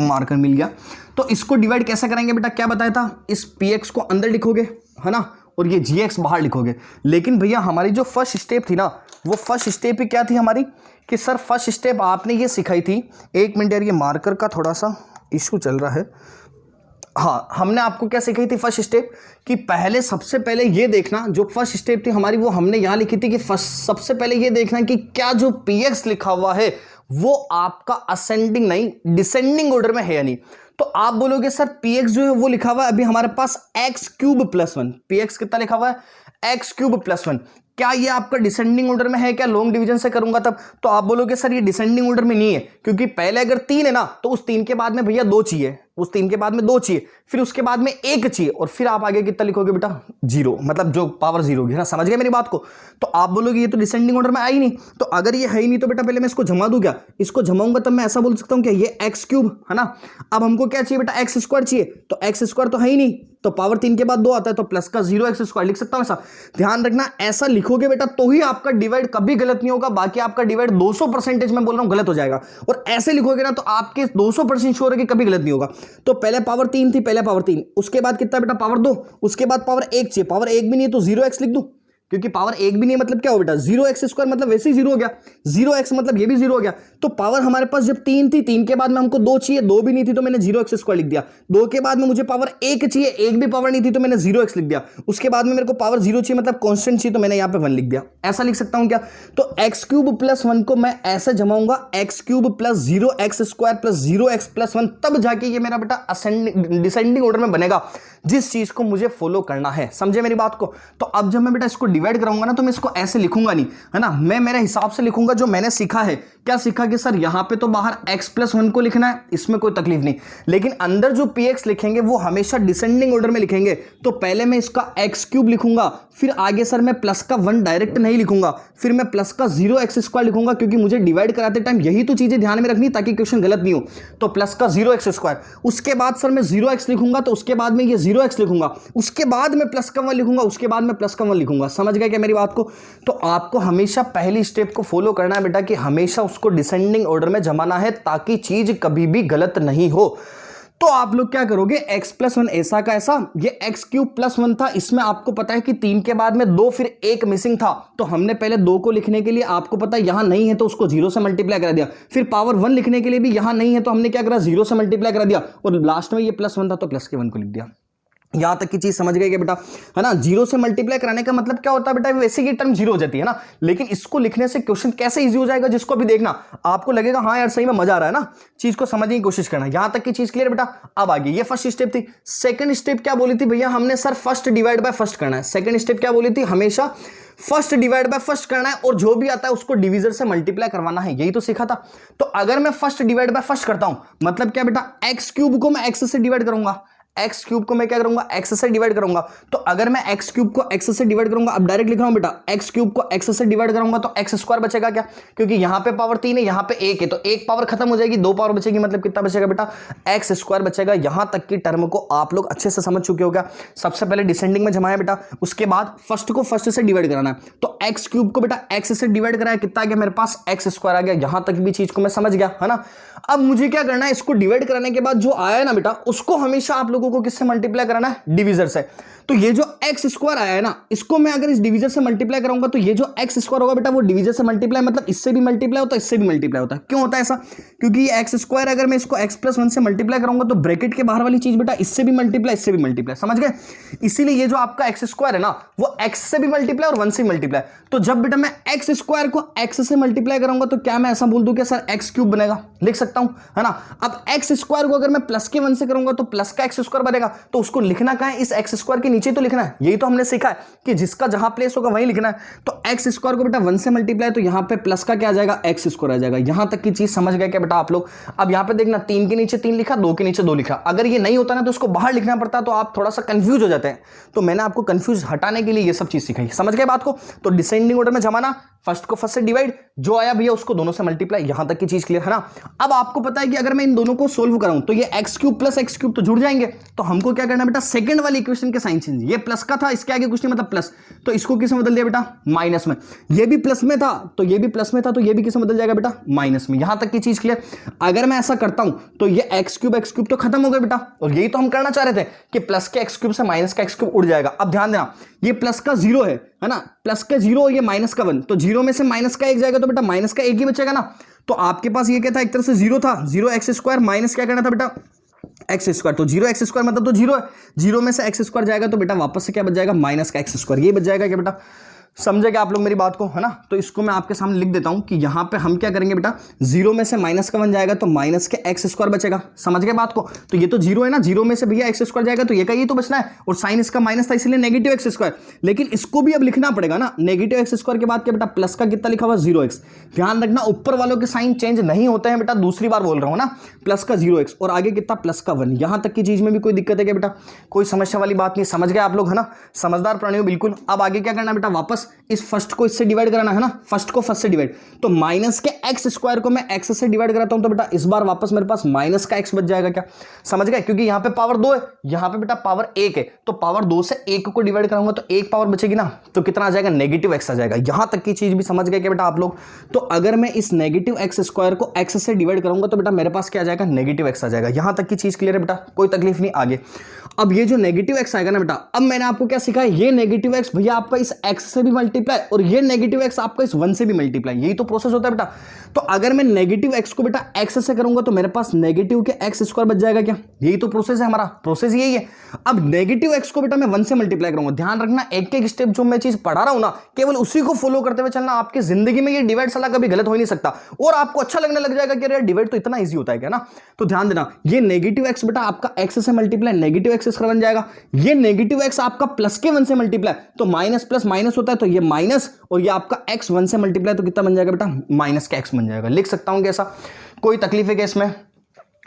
मार्कर मिल गया। तो इसको डिवाइड कैसे करेंगे बेटा, क्या बताया था, इस px को अंदर लिखोगे, है ना, और ये gx बाहर लिखोगे। लेकिन भैया हमारी जो फर्स्ट स्टेप थी ना, वो फर्स्ट स्टेप ही क्या थी हमारी, कि सर फर्स्ट स्टेप आपने ये सिखाई थी, एक मिनट यार ये मार्कर का थोड़ा सा इशू चल रहा है। हाँ, हमने आपको क्या सिखाई थी फर्स्ट स्टेप, कि पहले सबसे पहले ये देखना, जो फर्स्ट स्टेप थी हमारी वो हमने यहाँ लिखी थी कि सबसे पहले ये देखना कि क्या जो px लिखा हुआ है वो आपका असेंडिंग नहीं डिसेंडिंग ऑर्डर में है या नहीं। तो आप बोलोगे सर px जो है वो लिखा हुआ है अभी हमारे पास x क्यूब प्लस 1, px कितना लिखा हुआ है, x क्यूब प्लस 1, क्या ये आपका डिसेंडिंग ऑर्डर में है क्या, लॉन्ग डिवीजन से करूंगा तब। तो आप बोलोगे सर ये डिसेंडिंग ऑर्डर में नहीं है, क्योंकि पहले अगर 3 है ना तो उस 3 के बाद में भैया 2 चाहिए, उस 3 के बाद में 2 चाहिए, फिर उसके बाद में 1 चाहिए, और फिर आप आगे कितना लिखोगे बेटा, 0, मतलब जो पावर 0 होगी ना। समझ गए मेरी बात को? तो आप बोलोगे ये तो डिसेंडिंग ऑर्डर में आई नहीं, तो अगर ये है ही नहीं तो बेटा पहले मैं इसको जमा दूं क्या, इसको जमाऊंगा तब मैं ऐसा बोल सकता हूं कि ये x क्यूब, है ना। अब हमको क्या चाहिए बेटा, x स्क्वायर चाहिए, तो x स्क्वायर तो है ही नहीं, तो पावर 3 के बाद 2 आता है, तो प्लस का 0x स्क्वायर लिख सकता हूं ऐसा। ध्यान रखना, ऐसा लिखोगे बेटा तो ही आपका डिवाइड कभी गलत नहीं होगा, बाकी आपका डिवाइड 200% में बोल रहा हूं गलत हो जाएगा। और ऐसे लिखोगे ना तो आपके 200% श्योर है कि कभी गलत नहीं होगा। तो पहले पावर 3 थी, पहले पावर 3, उसके बाद कितना बेटा पावर 2, उसके बाद पावर 1 चाहिए, पावर 1 भी नहीं है तो 0x लिख दूं, क्योंकि पावर एक भी नहीं है मतलब क्या हो बेटा, 0x² मतलब वैसे ही 0 हो गया, 0x मतलब ये भी 0 हो गया। तो पावर हमारे पास जब 3 थी, 3 के बाद में हमको 2 चाहिए, 2 भी नहीं थी तो मैंने 0x² लिख दिया। 2 के बाद में मुझे पावर 1 चाहिए, 1 भी पावर नहीं थी तो मैंने 0x लिख दिया। उसके बाद में मेरे को पावर 0 चाहिए मतलब कांस्टेंट चाहिए, तो मैंने यहां पे 1 लिख दिया। ऐसा लिख सकता हूं क्या? तो x³ + 1 को मैं ऐसे जमाऊंगा, x³ + 0x² + 0x + 1, तब जाके ये मेरा बेटा असेंडिंग डिसेंडिंग ऑर्डर में बनेगा, जिस चीज को मुझे फॉलो करना है। समझे मेरी बात को? तो अब जब मैं बेटा इसको डिवाइड कराऊंगा ना, तो मैं इसको ऐसे लिखूंगा नहीं, है ना, मैं मेरे हिसाब से लिखूंगा जो मैंने सीखा है। क्या सीखा कि सर यहां पे तो बाहर x + 1 को लिखना है, इसमें कोई तकलीफ नहीं, लेकिन अंदर जो px लिखेंगे वो हमेशा डिसेंडिंग ऑर्डर में लिखेंगे। तो पहले मैं इसका x³ लिखूंगा, फिर आगे सर मैं प्लस का 1 डायरेक्ट नहीं लिखूंगा, फिर मैं प्लस का 0x² लिखूंगा, क्योंकि मुझे डिवाइड कराते टाइम यही तो चीजें ध्यान में रखनी ताकि क्वेश्चन गलत नहीं हो। तो प्लस का 0x², उसके बाद सर मैं 0x लिखूंगा, तो उसके बाद में ये 0x लिखूंगा, उसके बाद मैं प्लस का 1 लिखूंगा, उसके बाद मैं प्लस का 1 लिखूंगा। समझ गए क्या मेरी बात को? तो आपको हमेशा पहली स्टेप को फॉलो करना है बेटा, कि हमेशा उसको डिसेंडिंग ऑर्डर में जमाना है ताकि चीज कभी भी गलत नहीं हो। तो आप लोग क्या करोगे, x + 1 ऐसा का ऐसा, ये x³ + 1 था, इसमें आपको पता है कि 3 के बाद में 2 फिर 1 मिसिंग था, तो हमने पहले 2 को लिखने के लिए आपको पता है यहां नहीं है तो उसको 0 से मल्टीप्लाई करा दिया, फिर पावर 1 लिखने के लिए भी यहां नहीं है तो हमने क्या करा, 0 से मल्टीप्लाई करा दिया, और लास्ट में ये +1 था तो प्लस के 1 को लिख दिया। यहां तक की चीज समझ गए क्या बेटा, है ना? 0 से मल्टीप्लाई कराने का मतलब क्या होता है बेटा, वैसे ही टर्म 0 हो जाती है ना, लेकिन इसको लिखने से क्वेश्चन कैसे इजी हो जाएगा, जिसको भी देखना आपको लगेगा हाँ यार सही में मजा आ रहा है ना, चीज को समझने की कोशिश करना। यहां तक की चीज क्लियर बेटा? अब आगे ये फर्स्ट स्टेप थी। सेकंड स्टेप क्या बोली थी भैया हमने, sir first divide by first करना है। सेकंड स्टेप क्या बोली थी, हमेशा फर्स्ट डिवाइड बाय फर्स्ट करना है, और जो भी आता है उसको डिवीजर से मल्टीप्लाई करवाना है, यही तो सीखा था। तो अगर मैं फर्स्ट डिवाइड बाय फर्स्ट करता हूं, मतलब क्या बेटा, x³ को मैं x से डिवाइड करूंगा, x³ को मैं क्या करूंगा, x से डिवाइड करूंगा। तो अगर मैं x³ को x से डिवाइड करूंगा, अब डायरेक्ट लिख रहा हूं बेटा, x³ को x से डिवाइड करूंगा तो x² बचेगा क्या, क्योंकि यहां पे पावर 3 है, यहां पे 1 है, तो 1 पावर खत्म हो जाएगी, 2 पावर बचेगी, मतलब कितना बचेगा बेटा, x² बचेगा। यहां तक की टर्म को आप लोग अच्छे से समझ चुके हो क्या? सबसे पहले डिसेंडिंग में जमाया बेटा, उसके बाद फर्स्ट को फर्स्ट से डिवाइड कराना है, तो x³ को बेटा x से डिवाइड कराया, कितना आ गया मेरे पास, x² आ गया। यहां तक भी चीज को मैं समझ गया, है ना? अब मुझे क्या करना है, इसको डिवाइड कराने के बाद जो आया है ना बेटा, उसको हमेशा आप लोगों को किससे मल्टीप्लाई कराना है, डिवीजर से। तो ये जो x² आया है ना, इसको मैं अगर इस डिवीजर से मल्टीप्लाई कराऊंगा तो ये जो x² होगा बेटा वो डिवीजर से मल्टीप्लाई, मतलब इससे भी मल्टीप्लाई होता है, इससे भी मल्टीप्लाई होता है। क्यों होता है ऐसा? क्योंकि ये x² अगर मैं इसको x + 1 से मल्टीप्लाई कराऊंगा तो ब्रैकेट के बाहर वाली चीज बेटा इससे भी मल्टीप्लाई, इससे भी मल्टीप्लाई। समझ गए? इसीलिए ये जो आपका x² है ना, वो x से भी मल्टीप्लाई और 1 से मल्टीप्लाई। तो जब बेटा मैं x² को x से मल्टीप्लाई कराऊंगा तो क्या मैं ऐसा बोल दूं कि सर x³ बनेगा, लिख सकता हूं, है ना? अब x² को अगर मैं प्लस के 1 से करूंगा तो प्लस का x² बनेगा, तो उसको लिखना कहां है, इस x² के नीचे तो लिखना है। यही तो हमने सीखा है कि जिसका जहां प्लेस होगा वहीं लिखना है। तो x² को बेटा 1 से मल्टीप्लाई, तो यहां पे प्लस का क्या आ जाएगा, x² आ जाएगा। यहां तक की चीज समझ गए क्या बेटा आप लोग? अब यहां पे देखना, 3 के नीचे 3 लिखा, 2 के नीचे 2 लिखा। अगर ये नहीं होता ना तो उसको बाहर लिखना पड़ता, तो आप थोड़ा सा कंफ्यूज हो जाते हैं। तो मैंने आपको कंफ्यूज हटाने के लिए ये सब चीज सिखाई। समझ गए बात को? तो डिसेंडिंग ऑर्डर में जमाना, फर्स्ट को फर्स्ट से डिवाइड, जो आया भैया उसको दोनों से मल्टीप्लाई। यहां तक की चीज क्लियर है ना? अब आपको पता है कि अगर मैं इन दोनों को सोल्व कराऊं तो ये x³ + x³ तो जुड़ जाएंगे। तो हमको क्या करना है बेटा, सेकंड वाली इक्वेशन के साइन चेंज। ये प्लस का था, इसके आगे कुछ नहीं मतलब प्लस, तो इसको किस में बदल दिया बेटा, माइनस में। ये भी प्लस में था तो ये भी प्लस में था, तो ये भी किस में बदल जाएगा बेटा, माइनस में। यहां तक की चीज क्लियर? अगर मैं ऐसा करता हूं तो ये x³ तो खत्म हो गया बेटा, और यही तो हम करना चाह रहे थे कि प्लस के x³ से माइनस का x³ उड़ जाएगा। अब ध्यान देना, ये प्लस का 0 है ना, प्लस का 0, ये माइनस का 1, तो 0 में से माइनस का 1 जाएगा तो बेटा माइनस का 1 ही बचेगा ना। तो आपके पास ये क्या था, एक तरह से 0 था, 0x² माइनस क्या करना था बेटा, x²। तो 0x² मतलब तो 0 है, 0 में से x² जाएगा तो बेटा वापस से क्या बच जाएगा, माइनस का x²। ये बच जाएगा क्या बेटा? समझे क्या आप लोग मेरी बात को, है ना? तो इसको मैं आपके सामने लिख देता हूं कि यहां पे हम क्या करेंगे बेटा, 0 में से माइनस का 1 जाएगा तो माइनस के x² बचेगा। समझ गए बात को? तो ये तो 0 है ना, 0 में से भैया x² जाएगा तो ये का ये तो बचना है, और साइन इसका माइनस था इसलिए नेगेटिव x²। लेकिन इसको भी अब लिखना पड़ेगा ना, नेगेटिव x² के बाद क्या बेटा, प्लस का कितना लिखा हुआ, 0x। ध्यान रखना ऊपर वालों के साइन चेंज नहीं होते हैं बेटा, दूसरी बार बोल रहा हूं ना, प्लस का 0x, और आगे कितना, प्लस का 1। यहां तक की चीज में भी कोई दिक्कत है क्या बेटा? कोई समस्या वाली बात नहीं। समझ गए आप लोग, है ना? समझदार प्राणी हो बिल्कुल। अब आगे क्या करना बेटा, वापस इस फर्स्ट को इससे डिवाइड कराना है ना, फर्स्ट को फर्स्ट से डिवाइड, तो माइनस के x² को मैं x से डिवाइड कराता हूं तो बेटा इस बार वापस मेरे पास माइनस का x बच जाएगा। क्या समझ गए? क्योंकि यहां पे पावर 2 है, यहां पे बेटा पावर 1 है, तो पावर 2 से 1 को डिवाइड कराऊंगा तो 1 पावर बचेगी ना, तो कितना आ जाएगा, नेगेटिव x आ जाएगा। यहां तक की चीज भी समझ गए क्या बेटा आप लोग? तो अगर मैं इस नेगेटिव x² को x से डिवाइड करूंगा तो बेटा मेरे पास क्या आ जाएगा, नेगेटिव x आ जाएगा। यहां तक की चीज क्लियर है बेटा? कोई तकलीफ नहीं। आगे अब ये जो नेगेटिव x आएगा ना बेटा, अब मैंने आपको क्या सिखाया, ये नेगेटिव x भैया आपका इस x से भी मल्टीप्लाई और ये नेगेटिव एक्स आपका इस 1 से भी मल्टीप्लाई, यही तो प्रोसेस होता है बेटा। तो अगर मैं नेगेटिव एक्स को बेटा एक्स से करूंगा तो मेरे पास नेगेटिव के एक्स स्क्वायर बच जाएगा क्या, यही तो प्रोसेस है हमारा, प्रोसेस यही है। अब नेगेटिव एक्स को बेटा मैं 1 से मल्टीप्लाई करूंगा, ध्यान रखना एक एक स्टेप जो मैं चीज पढ़ा रहा हूं ना केवल उसी को फॉलो करते हुए चलना, आपकी जिंदगी में ये डिवाइड साला कभी गलत हो ही नहीं सकता और आपको अच्छा लगने लग जाएगा कि यार डिवाइड तो इतना ईजी होता है क्या ना। तो ध्यान देना ये नेगेटिव एक्स बेटा आपका एक्स से मल्टीप्लाई नेगेटिव एक्स स्क्वायर बन जाएगा, ये नेगेटिव एक्स आपका प्लस के 1 से मल्टीप्लाई तो माइनस प्लस माइनस होता है तो ये माइनस और ये आपका एक्स 1 से मल्टीप्लाई तो कितना बन जाएगा बेटा माइनस का एक्स बन जाएगा। लिख सकता हूं कैसा, कोई तकलीफ है क्या इसमें।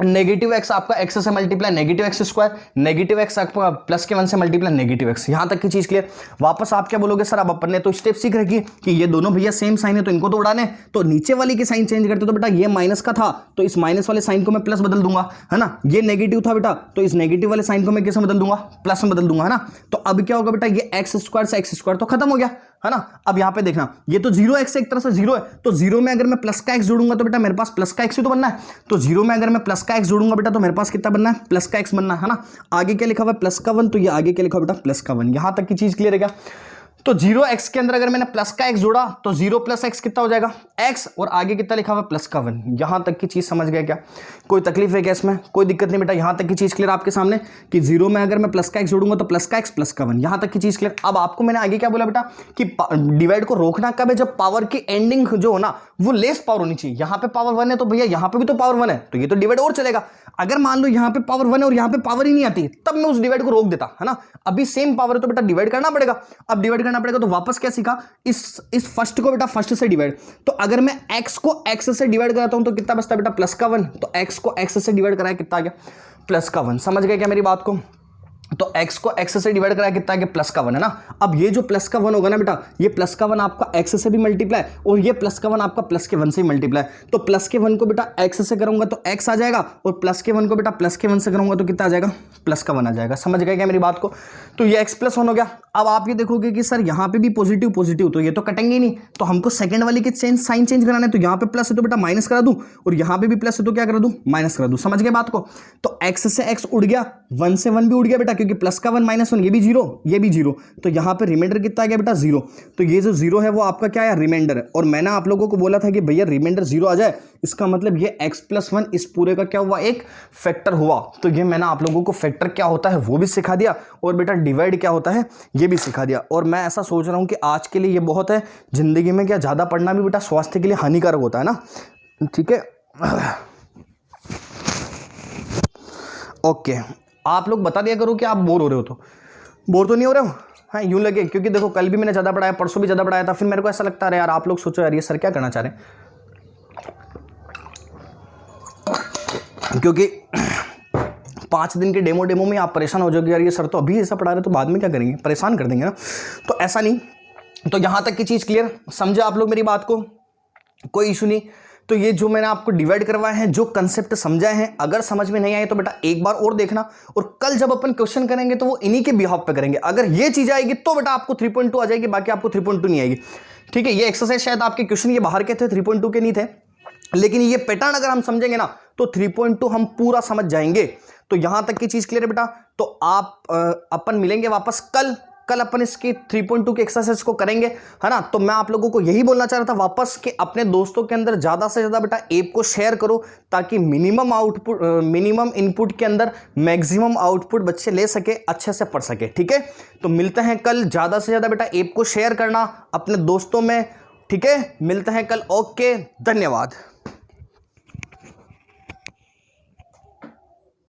नेगेटिव एक्स आपका एक्स से multiply negative x square, negative x आपका प्लस के 1 से मल्टीप्लाई नेगेटिव एक्स, यहां तक की चीज क्लियर। वापस आप क्या बोलोगे सर अब अपन ने तो स्टेप सीख रखी कि ये दोनों भैया सेम साइन है तो इनको तो उड़ाने, तो नीचे वाली की साइन चेंज करते तो बेटा ये माइनस का था तो इस माइनस वाले साइन को मैं प्लस बदल दूंगा है ना, ये नेगेटिव था बेटा तो इस नेगेटिव वाले साइन को मैं कैसे बदल दूंगा प्लस में बदल दूंगा है ना। तो अब क्या होगा बेटा ये एक्स स्क्वायर से एक्स स्क्वायर तो खत्म हो गया है ना। अब यहां पे देखना ये तो 0x एक तरह से 0 है तो 0 में अगर मैं प्लस का x जोड़ूंगा तो बेटा मेरे पास प्लस का x ही तो बनना है, तो 0 में अगर मैं प्लस का x जोड़ूंगा बेटा तो मेरे पास कितना बनना है प्लस का x बनना है ना। आगे क्या लिखा हुआ है प्लस का 1 तो ये आगे क्या लिखा हुआ बेटा प्लस का 1, यहां तक की चीज क्लियर है क्या। तो 0x के अंदर अगर मैंने प्लस का x जोड़ा तो 0 प्लस x कितना हो जाएगा x और आगे कितना लिखा हुआ प्लस का 1, यहां तक की चीज समझ गया क्या, कोई तकलीफ है क्या इसमें, कोई दिक्कत नहीं बेटा, यहां तक की चीज क्लियर आपके सामने कि 0 में अगर मैं प्लस का x जोड़ूंगा तो प्लस का x प्लस का 1, यहां तक की चीज क्लियर। अब आपको मैंने आगे क्या बोला बेटा कि डिवाइड को रोकना कब है जब पावर की एंडिंग जो हो ना वो लेस पावर होनी चाहिए, यहां पे पावर 1 है तो भैया यहां पे भी तो पावर 1 है तो ये तो डिवाइड और चलेगा। अगर मान लो यहां पे पावर 1 है और यहां पे पावर ही नहीं आती तब मैं उस डिवाइड को रोक देता है ना, अभी सेम पावर है तो बेटा डिवाइड करना पड़ेगा। अब डिवाइड करना पड़ेगा तो वापस क्या सीखा इस फर्स्ट को बेटा फर्स्ट से डिवाइड, तो अगर मैं x को x से डिवाइड कराता हूं तो कितना बचता है बेटा प्लस का 1, तो x को x से डिवाइड कराया कितना आ गया प्लस का 1, समझ गए क्या मेरी बात को। तो x को x से डिवाइड कराया कितना है प्लस का 1 है ना। अब ये जो प्लस का 1 होगा ना बेटा ये प्लस का 1 आपका x से भी मल्टीप्लाई और ये प्लस का 1 आपका प्लस के 1 से भी मल्टीप्लाई, तो प्लस के 1 को बेटा x से करूंगा तो x आ जाएगा और प्लस के 1 को बेटा प्लस के 1 से करूंगा तो कितना आ जाएगा प्लस का 1 आ जाएगा, समझ गए क्या मेरी बात को। तो ये x प्लस 1 हो गया। अब आप ये देखोगे कि सर यहाँ पे भी पॉजिटिव पॉजिटिव तो ये तो कटेंगे ही नहीं, तो हमको सेकंड वाली के साइन चेंज कराना है, तो यहाँ पे प्लस है तो बेटा माइनस करा दूं और यहाँ पे भी प्लस है तो क्या करा दूं माइनस करा दूं, समझ गए बात को। तो x से x उड़ गया 1 से 1 भी उड़ गया बेटा क्योंकि प्लस का 1 माइनस 1 ये भी 0 ये भी 0, तो यहाँ पे रिमाइंडर कितना आ गया बेटा 0, तो ये जो 0 है वो आपका क्या है रिमाइंडर है। और मैंने आप लोगों को बोला था कि भैया रिमाइंडर 0 आ जाए इसका मतलब ये x प्लस 1 इस पूरे का क्या हुआ एक फैक्टर हुआ, तो ये मैंने आप लोगों को फैक्टर क्या होता है वो भी सिखा दिया और बेटा डिवाइड क्या होता है ये भी सिखा दिया। और मैं ऐसा सोच रहा हूँ कि आज के लिए ये बहुत है, जिंदगी में क्या ज़्यादा पढ़ना भी बेटा स्वास्थ्य के लिए हानिकारक होता है ना, ठीक है। ओके आप लोग बता दिया करो कि आप बोर हो रहे हो, तो बोर तो नहीं हो रहे हो, हाँ यूं लगे, क्योंकि देखो कल भी मैंने ज़्यादा पढ़ाया परसों भी ज़्यादा पढ़ाया था, फिर मेरे को ऐसा लगता है यार आप लोग सोचो यार ये सर क्या करना चाह रहे हैं, क्योंकि 5 दिन के डेमो में आप परेशान हो जाओगे यार ये सर तो अभी ऐसा पढ़ा रहे तो बाद में क्या करेंगे, परेशान कर देंगे ना, तो ऐसा नहीं। तो यहाँ तक की चीज़ क्लियर, समझे आप लोग मेरी बात को, कोई इशू नहीं। तो ये जो मैंने आपको डिवाइड करवाए हैं जो कंसेप्ट समझाए हैं, अगर समझ में नहीं आए तो बेटा एक बार और देखना, और कल जब अपन क्वेश्चन करेंगे तो वो इन्हीं के बिहाफ पे करेंगे। अगर ये चीज़ आएगी तो बेटा आपको 3.2 आ जाएगी, बाकी आपको 3.2 नहीं आएगी, ठीक है। ये एक्सरसाइज शायद आपके क्वेश्चन ये बाहर के थे 3.2 के नहीं थे, लेकिन ये पैटर्न अगर हम समझेंगे ना तो 3.2 हम पूरा समझ जाएंगे। तो यहां तक की चीज क्लियर है बेटा। तो आप अपन मिलेंगे वापस कल अपन इसकी 3.2 के एक्सरसाइज को करेंगे, है ना। तो मैं आप लोगों को यही बोलना चाह रहा था वापस कि अपने दोस्तों के अंदर ज्यादा से ज्यादा बेटा ऐप को शेयर करो, ताकि मिनिमम इनपुट के अंदर मैक्सिमम आउटपुट बच्चे ले सके, अच्छे से पढ़ सके, ठीक है। तो मिलते हैं कल, ज्यादा से ज्यादा बेटा ऐप को शेयर करना अपने दोस्तों में, ठीक है। मिलते हैं कल, ओके, धन्यवाद।